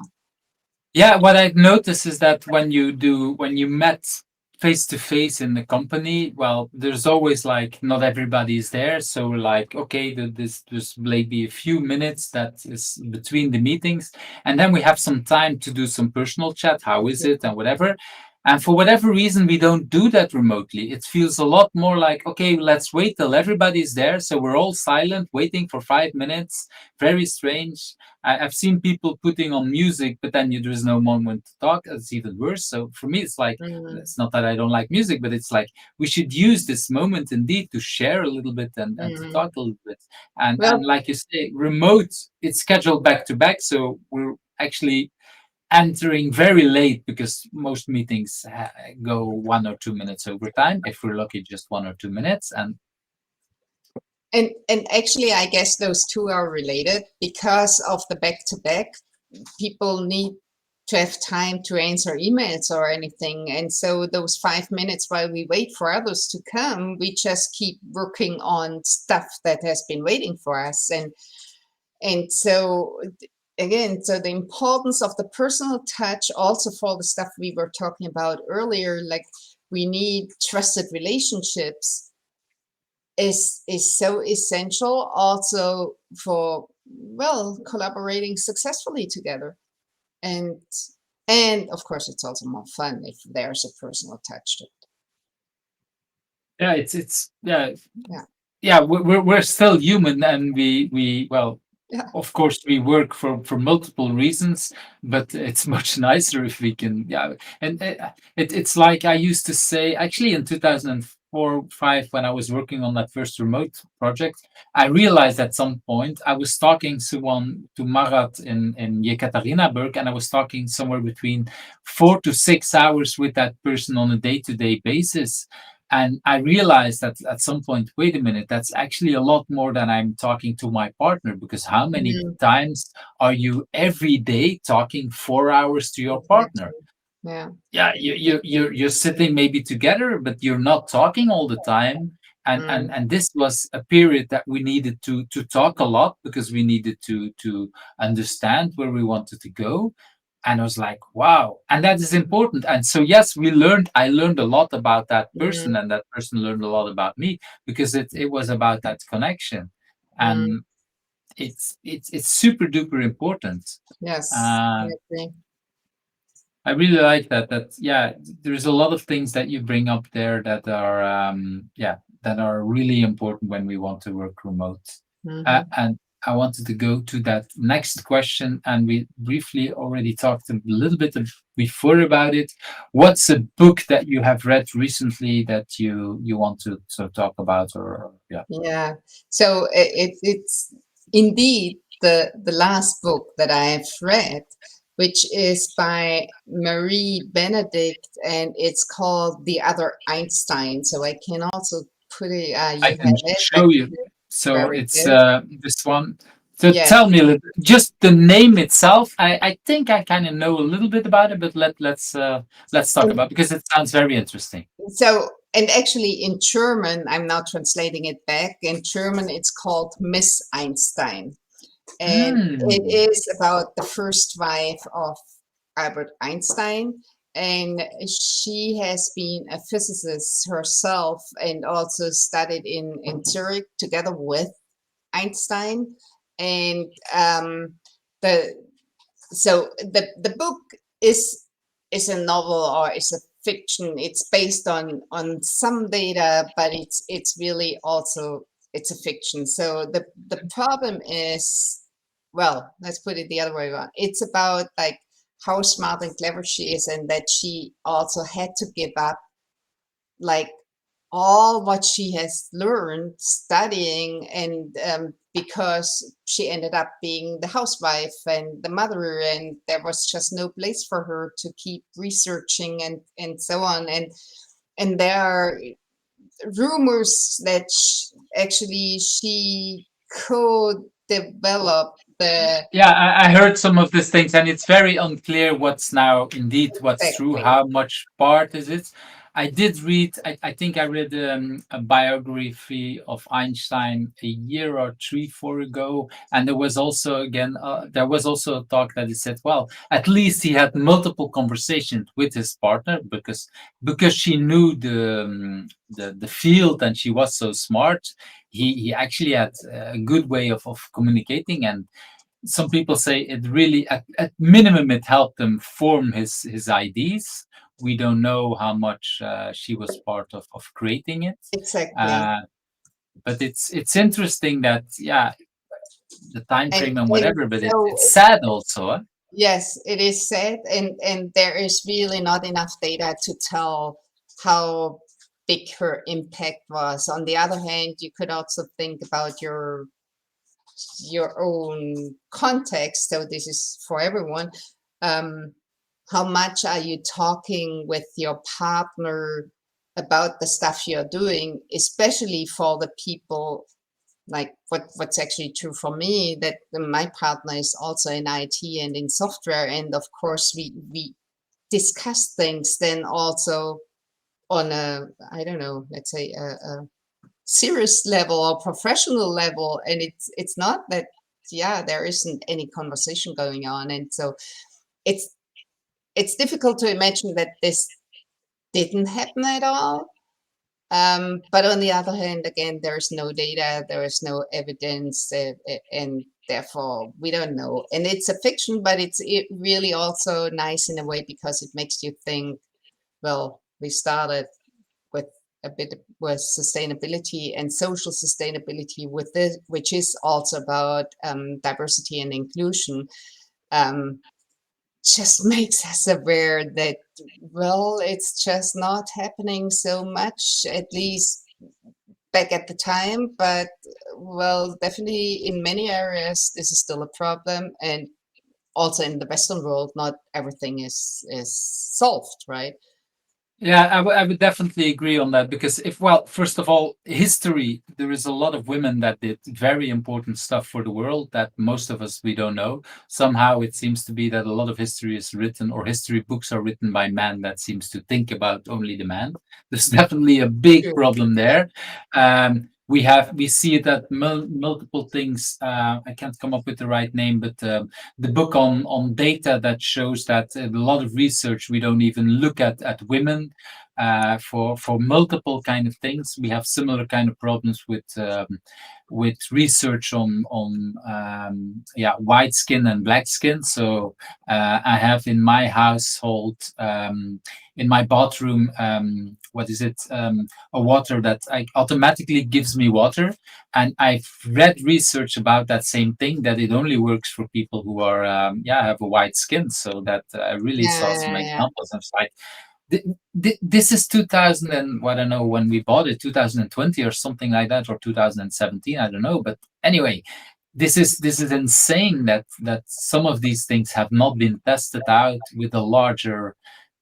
Yeah, what I've noticed is that when you met face to face in the company, well, there's always like not everybody is there. So like, okay, there's maybe a few minutes that is between the meetings, and then we have some time to do some personal chat. How is it and whatever. And for whatever reason, we don't do that remotely. It feels a lot more like, okay, let's wait till everybody's there. So we're all silent, waiting for 5 minutes. Very strange. I've seen people putting on music, but then there is no moment to talk. It's even worse. So for me, it's like, it's not that I don't like music, but it's like we should use this moment indeed to share a little bit and to talk a little bit. And like you say, remote, it's scheduled back to back. So we're actually entering very late because most meetings go 1 or 2 minutes over time. If we're lucky, just 1 or 2 minutes. And actually, I guess those two are related because of the back-to-back. People need to have time to answer emails or anything. And so those 5 minutes while we wait for others to come, we just keep working on stuff that has been waiting for us. And so again, so the importance of the personal touch also for the stuff we were talking about earlier, like we need trusted relationships is so essential also for, well, collaborating successfully together. And of course, it's also more fun if there's a personal touch to it. Yeah, it's yeah. We're still human, and we well, of course, we work for multiple reasons, but it's much nicer if we can. Yeah, and it's like I used to say actually in 2004-5 when I was working on that first remote project, I realized at some point I was talking to Marat in Yekaterinburg, and I was talking somewhere between 4 to 6 hours with that person on a day-to-day basis. And I realized that at some point, wait a minute, that's actually a lot more than I'm talking to my partner, because how many times are you every day talking 4 hours to your partner? Yeah, you're sitting maybe together, but you're not talking all the time. And this was a period that we needed to talk a lot because we needed to understand where we wanted to go. And I was like, wow. And that is important. And so, yes, I learned a lot about that person, and that person learned a lot about me because it was about that connection. And it's super duper important. Yes, I agree. I really like that yeah, there's a lot of things that you bring up there that are that are really important when we want to work remote. And I wanted to go to that next question, and we briefly already talked a little bit before about it. What's a book that you have read recently that you want to sort of talk about? Yeah, so it's indeed the last book that I have read, which is by Maryse Meinen, and it's called The Other Einstein. So I can also put it. I can show you. So it's this one. So Yes. tell me a little, just the name itself. I think I kind of know a little bit about it, but let's talk about it because it sounds very interesting. So, and actually in German, I'm now translating it back. In German, it's called Miss Einstein. And it is about the first wife of Albert Einstein. And she has been a physicist herself and also studied in Zurich together with Einstein. And the book is a novel or is a fiction. It's based on some data, but it's really also it's a fiction. So the problem is, well, let's put it the other way around. It's about like how smart and clever she is, and that she also had to give up like all what she has learned studying, and because she ended up being the housewife and the mother, and there was just no place for her to keep researching and so on. And there are rumors that actually she could develop the I heard some of these things, and it's very unclear what's true, how much part is it. I did read, I think I read a biography of Einstein a year or three, four ago. And there was also, again, there was also a talk that he said, well, at least he had multiple conversations with his partner because she knew the field and she was so smart. He actually had a good way of communicating. And some people say it really, at minimum, it helped him form his ideas. We don't know how much she was part of creating it. Exactly. But it's interesting that, yeah, the time frame and whatever, but so it's sad also. Huh? yes, it is sad, and there is really not enough data to tell how big her impact was. On the other hand, you could also think about your own context. So this is for everyone. How much are you talking with your partner about the stuff you're doing, especially for the people like what's actually true for me, that my partner is also in IT and in software, and of course we discuss things then also on a, I don't know, let's say a serious level or professional level, and it's not that, yeah, there isn't any conversation going on. And so it's difficult to imagine that this didn't happen at all. But on the other hand, again, there is no data, there is no evidence, and therefore we don't know. And it's a fiction, but it's really also nice in a way because it makes you think, well, we started with a bit with sustainability and social sustainability with this, which is also about diversity and inclusion. Um, just makes us aware that, well, it's just not happening so much, at least back at the time. But, well, definitely in many areas, this is still a problem. And also in the Western world, not everything is solved, right? Yeah, I would definitely agree on that because well, first of all, history, there is a lot of women that did very important stuff for the world that most of us, we don't know. Somehow it seems to be that a lot of history is written, or history books are written by men that seems to think about only the man. There's definitely a big True. problem there. We see it at multiple things. I can't come up with the right name, but the book on data that shows that a lot of research, we don't even look at women for multiple kind of things. We have similar kind of problems with research on white skin and black skin. So I have in my household, in my bathroom, what is it, a water that automatically gives me water, and I've read research about that same thing, that it only works for people who are have a white skin. So that I really saw some Yeah. examples. I was like, this is 2000 and what I know when we bought it, 2020 or something like that, or 2017, I don't know. But anyway, this is insane that some of these things have not been tested out with a larger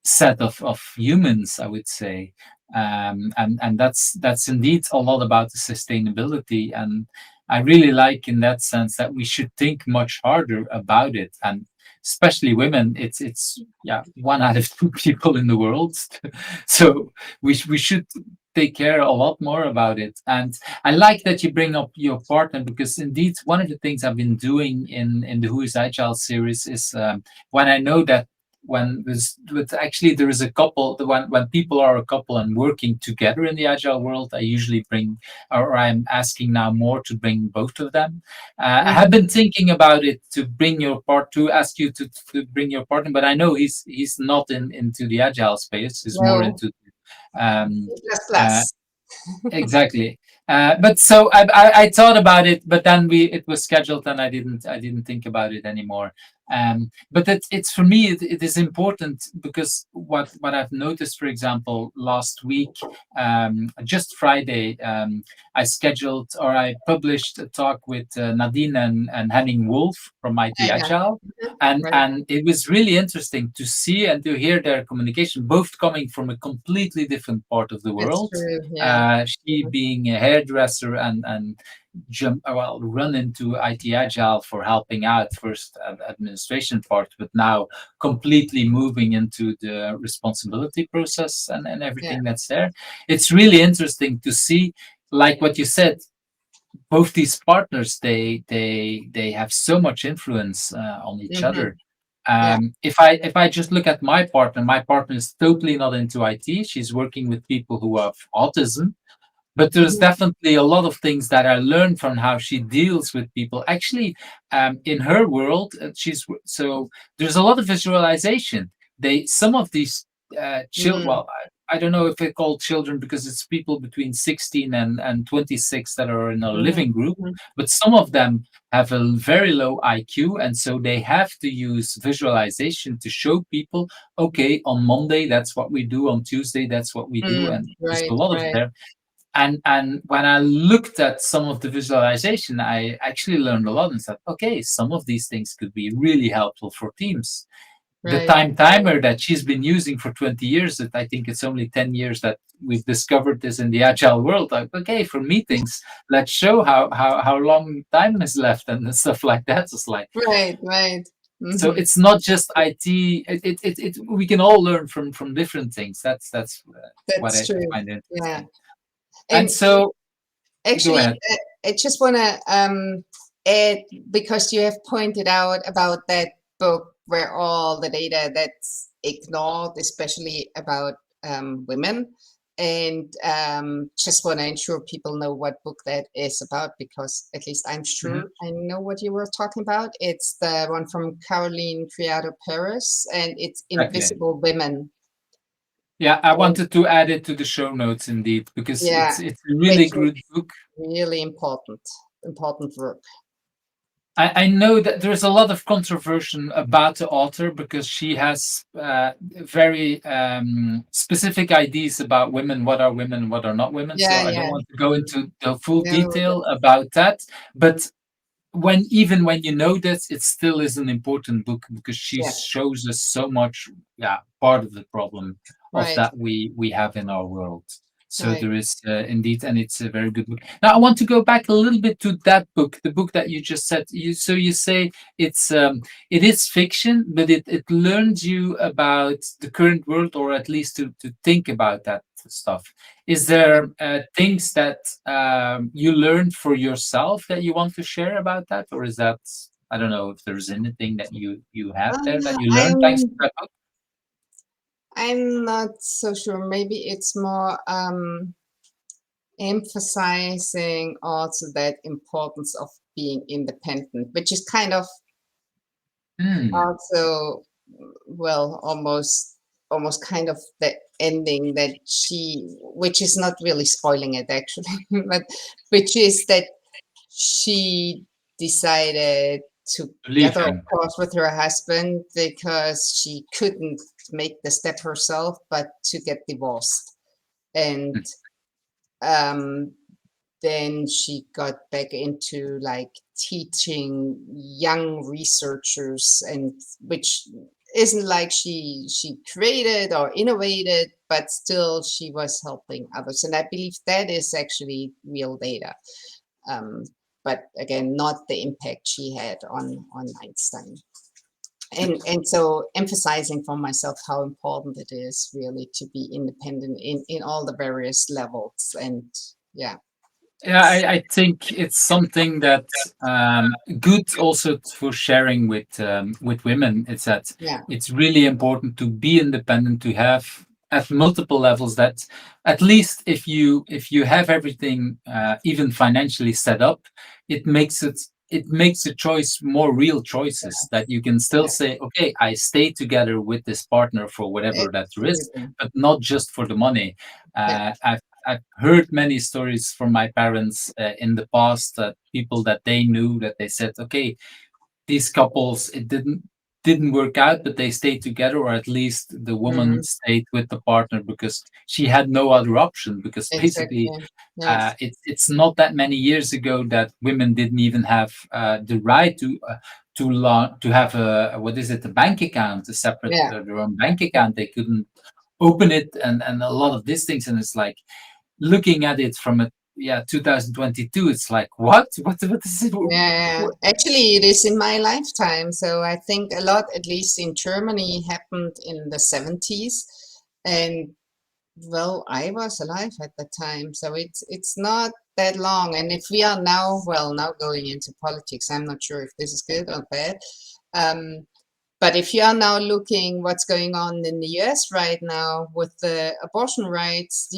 set of humans, I would say. And that's indeed a lot about the sustainability. And I really like in that sense that we should think much harder about it. And especially women, it's 1 out of 2 people in the world. So we should take care a lot more about it. And I like that you bring up your partner, because indeed one of the things I've been doing in the Who is Agile series is, when I know that actually there is a couple, when people are a couple and working together in the agile world, I usually bring, or I'm asking now more to bring both of them. I have been thinking about it to bring to ask you to bring your partner, but I know he's not into the agile space. He's more No, into um, plus uh, plus. exactly. But so I thought about it, but then it was scheduled and I didn't think about it anymore. But it's for me, it is important because what I've noticed, for example, last week, just Friday, I scheduled, or I published a talk with Nadine and Henning from IT Yeah, Agile. And right. it was really interesting to see and to hear their communication, both coming from a completely different part of the That's world. true. Yeah. She being a hairdresser and run into IT Agile for helping out first administration part, but now completely moving into the responsibility process and everything that's there. It's really interesting to see, like what you said, both these partners, they have so much influence on each other. If I just look at my partner is totally not into IT. She's working with people who have autism, but there's definitely a lot of things that I learned from how she deals with people. Actually, in her world, so there's a lot of visualization. Some of these children, well, I don't know if they're called children because it's people between 16 and 26 that are in a living group, but some of them have a very low IQ, and so they have to use visualization to show people, okay, on Monday that's what we do, on Tuesday that's what we do, and there's a lot of there. And when I looked at some of the visualization, I actually learned a lot and said, okay, some of these things could be really helpful for teams. The time timer that she's been using for 20 years, that I think it's only 10 years that we've discovered this in the agile world. Like, okay, for meetings, let's show how long time is left and stuff like that. It's like So it's not just IT. We can all learn from different things. That's what I find interesting. And so, actually, I just want to add, because you have pointed out about that book where all the data that's ignored, especially about women, and just want to ensure people know what book that is about, because at least I'm sure I know what you were talking about. It's the one from Caroline Criado Perez, and it's Invisible Women. Yeah, I wanted to add it to the show notes indeed, because it's a really good book. Really important work. I know that there's a lot of controversy about the author because she has very specific ideas about women, what are women, what are not women. So I don't want to go into the full detail about that. But even when you know this, it still is an important book because she shows us so much, part of the problem of that we have in our world. So there is indeed, and it's a very good book. Now I want to go back a little bit to that book, the book that you just said. So you say it is fiction, but it learns you about the current world, or at least to think about that stuff. Is there things that you learned for yourself that you want to share about that, or is that, I don't know if there's anything that you have there that you learned thanks to that book? I'm not so sure. Maybe it's more emphasizing also that importance of being independent, which is kind of also, well, almost kind of the ending that which is not really spoiling it actually, but which is that she decided to get, of course, with her husband because she couldn't make the step herself, but to get divorced. And then she got back into like teaching young researchers, and which isn't like she created or innovated, but still she was helping others. And I believe that is actually real data. But again, not the impact she had on Einstein. And so emphasizing for myself how important it is really to be independent in all the various levels. And I think it's something that good also for sharing with women. It's that it's really important to be independent, to have at multiple levels, that at least if you have everything even financially set up, it makes the choice more real choices, that you can still say, okay, I stay together with this partner for whatever that is, but not just for the money. I've heard many stories from my parents in the past, that people that they knew, that they said, okay, these couples, it didn't work out, but they stayed together, or at least the woman stayed with the partner because she had no other option, because basically it's not that many years ago that women didn't even have the right to have a bank account, a separate their own bank account. They couldn't open it, and a lot of these things. And it's like, looking at it from a 2022, it's like, what is it? Yeah, actually, it is in my lifetime. So I think a lot, at least in Germany, happened in the 70s. And well, I was alive at the time, so it's not that long. And if we are now, well, now going into politics, I'm not sure if this is good or bad. Um, but if you are now looking what's going on in the US right now with the abortion rights,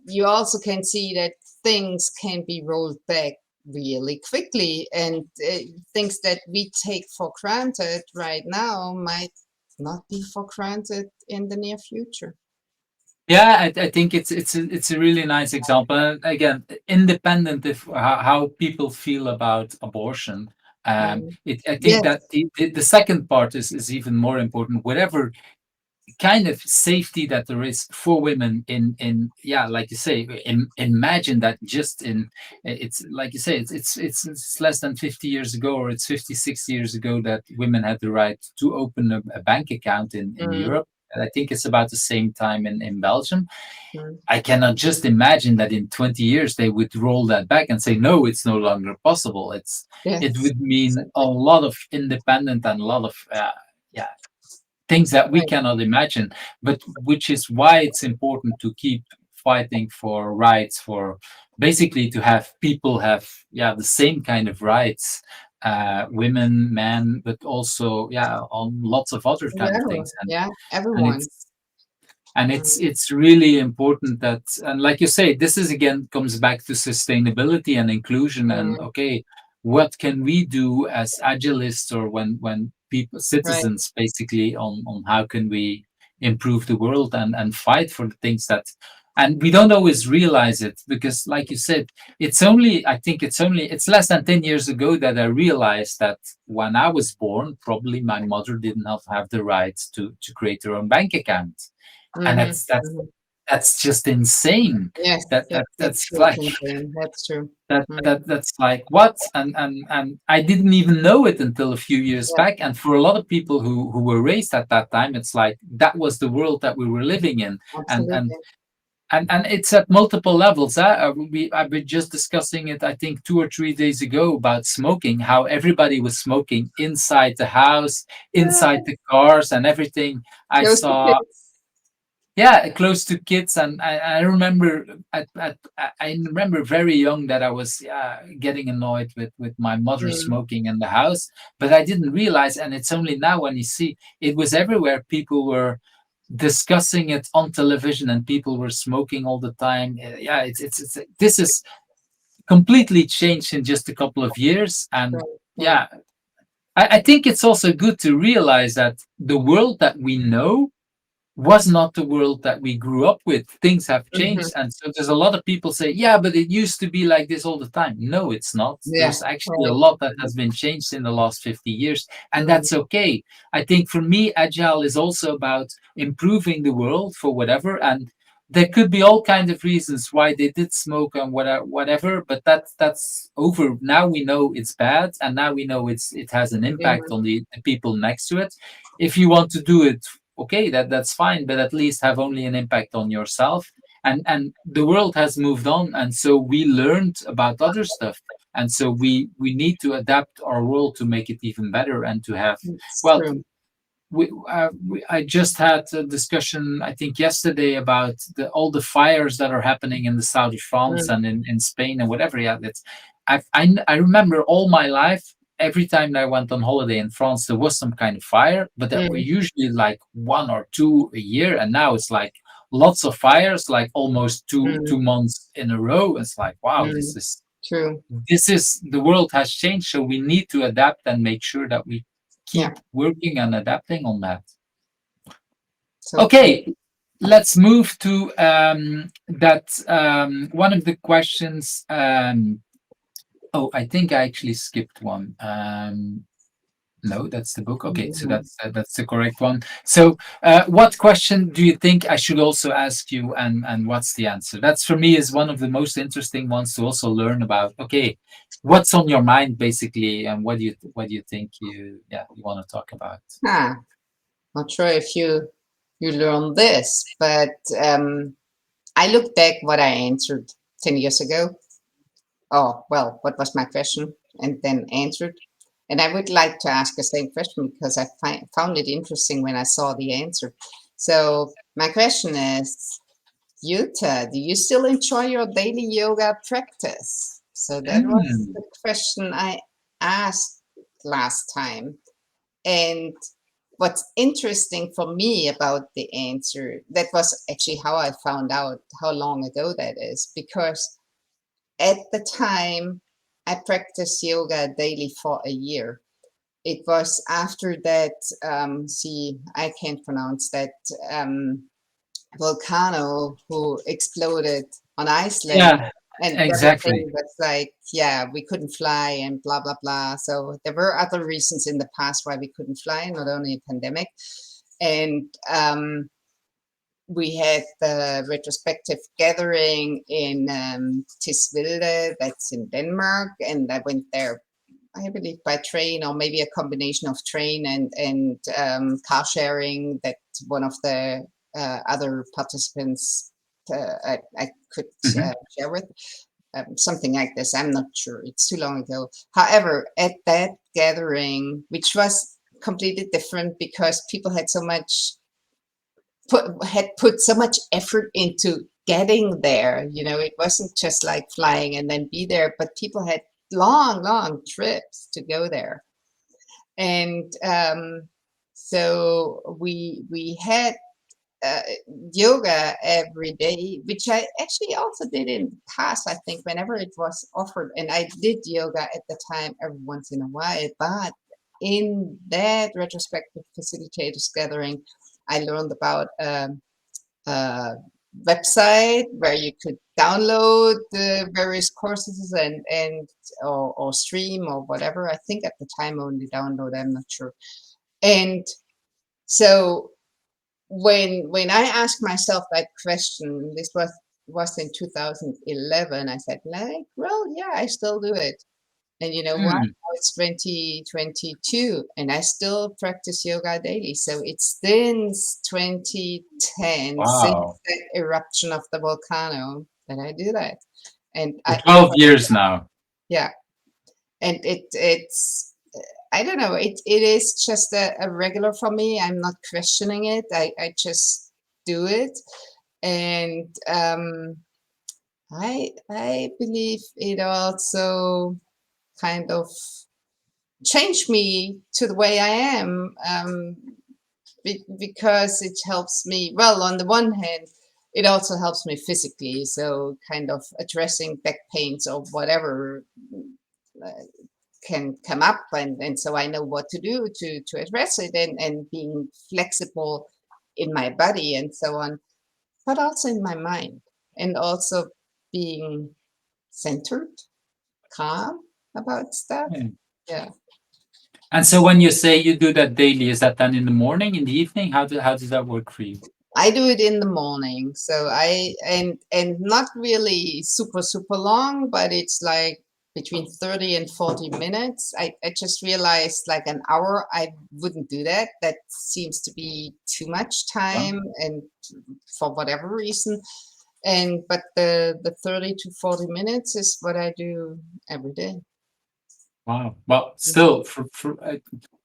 you also can see that things can be rolled back really quickly, and things that we take for granted right now might not be for granted in the near future. Yeah, I think it's a really nice example. And again, independent of how people feel about abortion, I think Yes. that the second part is even more important. Whatever kind of safety that there is for women in yeah, like you say, imagine that just in, it's like you say, it's less than 50 years ago, or it's 50, 60 years ago, that women had the right to open a bank account in Mm, Europe. And I think it's about the same time in Belgium. mm. I cannot just imagine that in 20 years they would roll that back and say, no, it's no longer possible. It Yes, would mean a exactly. lot of independent and a lot of yeah, things that we Right. cannot imagine, but which is why it's important to keep fighting for rights, for basically to have people have, yeah, the same kind of rights, women, men, but also, yeah, on lots of other kind of Whoever, things. yeah, And everyone. it's and it's Mm, it's really important that, and like you say, this is again comes back to sustainability and inclusion. And mm, okay, what can we do as agilists, or when people, right. citizens, basically, on how can we improve the world and fight for the things that, and we don't always realize it, because like you said, it's only, I think it's less than 10 years ago that I realized that when I was born, probably my mother didn't have the right to create her own bank account. And Mm-hmm, mm-hmm. that's just insane. Yes, that's That's true, like Quentin. That's true. Mm, that's like what? And I didn't even know it until a few years yeah, back. And for a lot of people who were raised at that time, it's like that was the world that we were living in. and and absolutely. and it's at multiple levels. I've been just discussing it, I think 2 or 3 days ago, about smoking, how everybody was smoking inside the house, Yeah, inside the cars and everything. I those saw, kids. yeah, close to kids. And I remember I remember very young that I was getting annoyed with my mother Mm, smoking in the house, but I didn't realize. And it's only now when you see it was everywhere. People were discussing it on television, and people were smoking all the time. Yeah, it's this is completely changed in just a couple of years. And right, right. yeah, I think it's also good to realize that the world that we know was not the world that we grew up with. Things have Mm-hmm. changed. And so there's a lot of people say, yeah, but it used to be like this all the time. No, it's not. Yeah, There's actually a right. lot that has been changed in the last 50 years. And Mm, that's okay. I think for me, agile is also about improving the world for whatever. And there could be all kinds of reasons why they did smoke and whatever, but that's over. Now we know it's bad, and now we know it has an impact mm, on the people next to it. If you want to do it, okay, that's fine, but at least have only an impact on yourself. And the world has moved on, and so we learned about other stuff. And so we need to adapt our world to make it even better, and to have, it's well, true. I just had a discussion, I think yesterday, about all the fires that are happening in the south of France Mm, and in Spain and whatever. Yeah, I remember all my life, every time I went on holiday in France, there was some kind of fire, but that were mm, usually like one or two a year. And now it's like lots of fires, like almost two mm, months in a row. It's like, wow, mm, true. this is the world has changed. So we need to adapt and make sure that we Yeah, keep working and adapting on that. so true. Okay, let's move to that one of the questions. Oh, I think I actually skipped one. No, that's the book. Okay, so Mhm. that's the correct one. So, what question do you think I should also ask you, and what's the answer? That's for me is one of the most interesting ones to also learn about. Okay, what's on your mind basically, and what do you think you want to talk about? Huh. Not sure if you learned this, but I look back what I answered 10 years ago. oh, well, what was my question? And then answered. And I would like to ask the same question because I found it interesting when I saw the answer. So my question is, Jutta, do you still enjoy your daily yoga practice? So that was the question I asked last time. And what's interesting for me about the answer, that was actually how I found out how long ago that is, because at the time I practiced yoga daily for a year. It was after that, I can't pronounce that, volcano who exploded on Iceland. Yeah, And exactly. everything was like, yeah, we couldn't fly and blah, blah, blah. So there were other reasons in the past why we couldn't fly, not only a pandemic. And we had the retrospective gathering in Tisvilde, that's in Denmark. And I went there, I believe, by train, or maybe a combination of train and car sharing that one of the other participants I could share with. Something like this. I'm not sure. It's too long ago. However, at that gathering, which was completely different because people had put so much effort into getting there. You know, it wasn't just like flying and then be there, but people had long trips to go there. And so we had yoga every day, which I actually also did in the past, I think, whenever it was offered. And I did yoga at the time every once in a while. But in that retrospective facilitators gathering, I learned about a website where you could download the various courses and or stream or whatever. I think at the time only download, I'm not sure. And so when I asked myself that question, this was in 2011, I said, like, well, yeah, I still do it. And you know what? Now it's 2022 and I still practice yoga daily. So it's since 2010, since the eruption of the volcano, that I do that. And For 12 years now. Yeah. And it's I don't know, it is just a regular for me. I'm not questioning it. I just do it. And I believe it also kind of changed me to the way I am, because it helps me. Well, on the one hand, it also helps me physically. So kind of addressing back pains or whatever can come up, and so I know what to do to address it, and being flexible in my body and so on, but also in my mind, and also being centered, calm about stuff. Yeah. And so when you say you do that daily, is that done in the morning, in the evening? How does that work for you? I do it in the morning. So and not really super long, but it's like between 30 and 40 minutes. I just realized like an hour, I wouldn't do that. That seems to be too much time, and for whatever reason. But the 30 to 40 minutes is what I do every day. Wow. Well, still,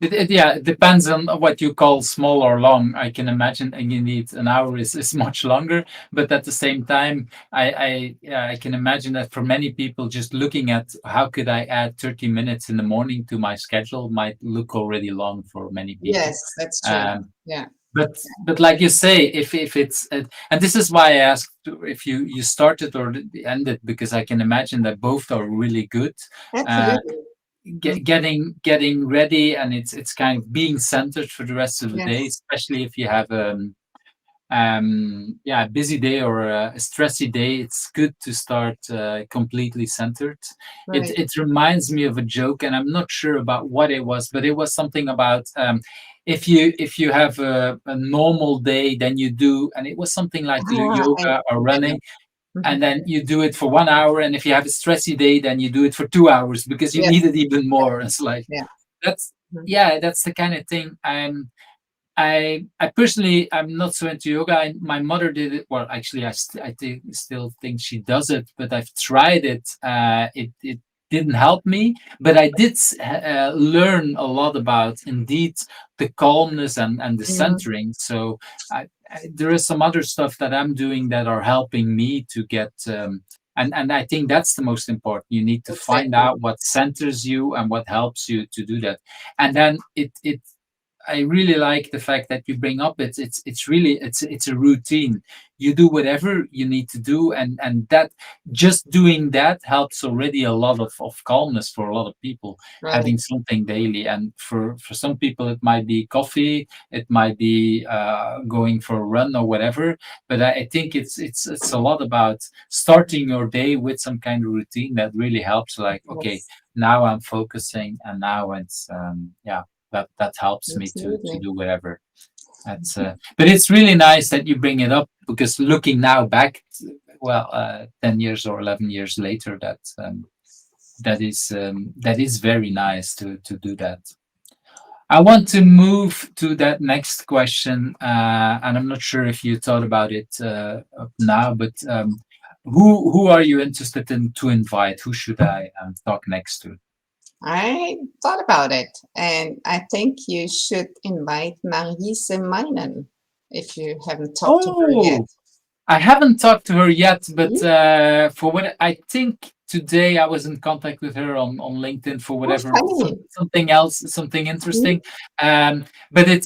it depends on what you call small or long. I can imagine, and indeed, an hour is much longer. But at the same time, I can imagine that for many people, just looking at how could I add 30 minutes in the morning to my schedule might look already long for many people. Yes, that's true. Yeah. But like you say, if it's and this is why I asked if you started or ended, because I can imagine that both are really good. Absolutely. Getting ready, and it's kind of being centered for the rest of the day, especially if you have a busy day or a stressy day. It's good to start completely centered. Right. It reminds me of a joke, and I'm not sure about what it was, but it was something about if you have a normal day, then you do, and it was something like yoga or running. And then you do it for 1 hour, and if you have a stressy day, then you do it for 2 hours because you need it even more. It's like that's the kind of thing. I personally, I'm not so into yoga. My mother did it. Well, actually, still think she does it, but I've tried it. It didn't help me, but I did learn a lot about indeed the calmness and the centering. So there is some other stuff that I'm doing that are helping me to get. And I think that's the most important. You need to find out what centers you and what helps you to do that. And then I really like the fact that you bring up it's really it's a routine. You do whatever you need to do, and that just doing that helps already a lot of calmness for a lot of people. Right. Having something daily, and for some people it might be coffee, it might be going for a run or whatever. But I think it's a lot about starting your day with some kind of routine that really helps. Like, okay, now I'm focusing, and now it's that helps me to do whatever. That's but it's really nice that you bring it up, because looking now back, 10 years or 11 years later, that is very nice to do that. I want to move to that next question, and I'm not sure if you thought about it now, but who are you interested in to invite? Who should I talk next to? I thought about it, and I think you should invite Maryse Meinen if you haven't talked to her yet. I haven't talked to her yet, but for what I think today I was in contact with her on LinkedIn for whatever something else, something interesting. But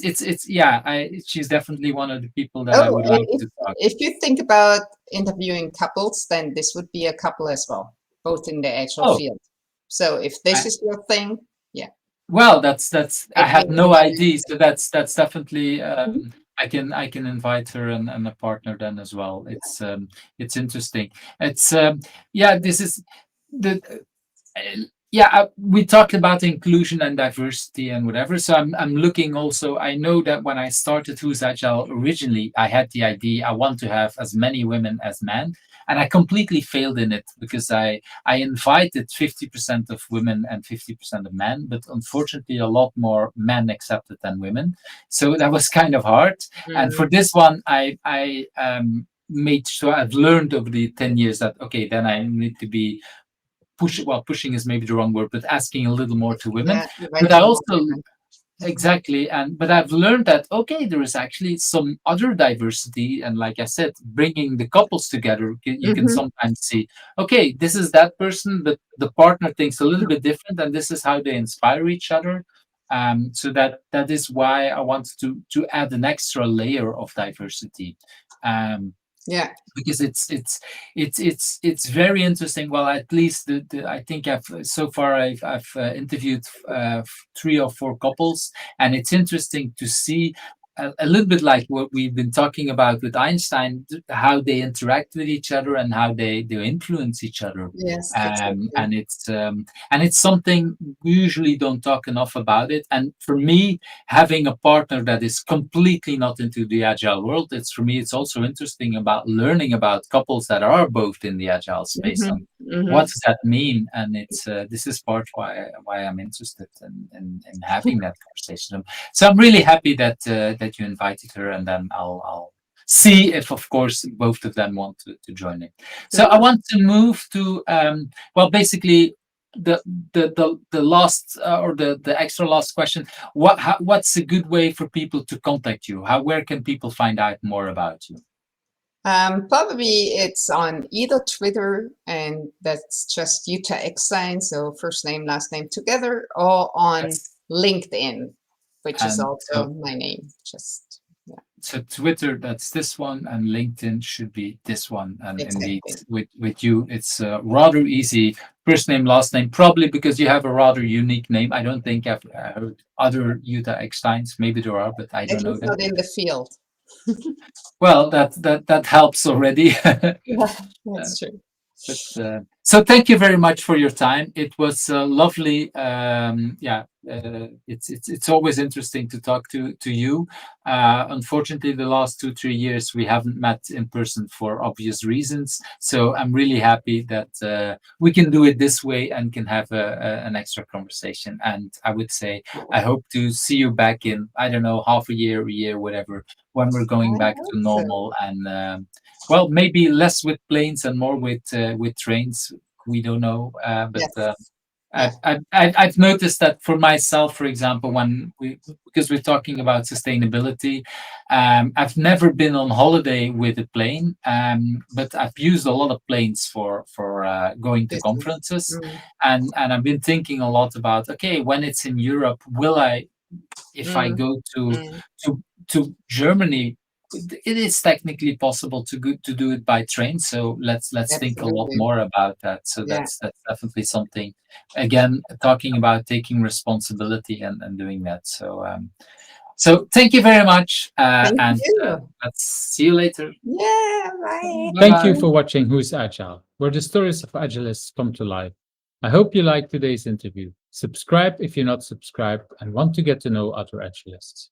she's definitely one of the people that I would like to talk. If you think about interviewing couples, then this would be a couple as well, both in the agile field. So if this is your thing, well, that's I have no idea, so that's definitely I can invite her and a partner then as well. It's interesting. It's this is the we talked about inclusion and diversity and whatever. So I'm looking also. I know that when I started Who's Agile originally, I had the idea I want to have as many women as men, and I completely failed in it, because I invited 50% of women and 50% of men, but unfortunately a lot more men accepted than women. So that was kind of hard. And for this one, I made sure I've learned over the 10 years that okay, then I need to be pushing is maybe the wrong word, but asking a little more to women. But I also exactly, but I've learned that okay, there is actually some other diversity, and like I said, bringing the couples together, you can sometimes see okay, this is that person, but the partner thinks a little bit different, and this is how they inspire each other. So that is why I wanted to add an extra layer of diversity. Because it's very interesting. Well, at least I think I've interviewed 3 or 4 couples, and it's interesting to see a little bit like what we've been talking about with Einstein, how they interact with each other and how they influence each other. Yes, and it's something we usually don't talk enough about it. And for me, having a partner that is completely not into the agile world, it's also interesting about learning about couples that are both in the agile space. What does that mean? And this is part why I'm interested in having that conversation. So I'm really happy that you invited her, and then I'll see if, of course, both of them want to join in. So I want to move to basically the last or the extra last question. What's a good way for people to contact you? Where can people find out more about you? Probably it's on either Twitter, and that's just Jutta Eckstein, so first name, last name together, or on LinkedIn, which is also my name. So Twitter, that's this one, and LinkedIn should be this one. And indeed, with you, it's rather easy. First name, last name, probably because you have a rather unique name. I don't think I've heard other Jutta Ecksteins. Maybe there are, but I don't know that. Not in the field. Well, that helps already. That's true. But, so thank you very much for your time. It was lovely, it's always interesting to talk to you. Unfortunately, the last 2-3 years we haven't met in person for obvious reasons. So I'm really happy that we can do it this way and can have an extra conversation. And I would say I hope to see you back in, I don't know, half a year, whatever, when we're going I back hope to so. normal. And well, maybe less with planes and more with trains. We don't know, but. Yes. I've noticed that for myself, for example, because we're talking about sustainability, I've never been on holiday with a plane, but I've used a lot of planes for going to Business. conferences, and I've been thinking a lot about, okay, when it's in Europe, if I go to Germany, it is technically possible to do it by train. So let's think a lot Absolutely. more about that. So Yeah. that's definitely something. Again, talking about taking responsibility and doing that. So thank you very much, Thank and you. let's see you later. Yeah, bye. Thank you for watching Who's Agile, where the stories of agilists come to life. I hope you liked today's interview. Subscribe if you're not subscribed and want to get to know other agilists.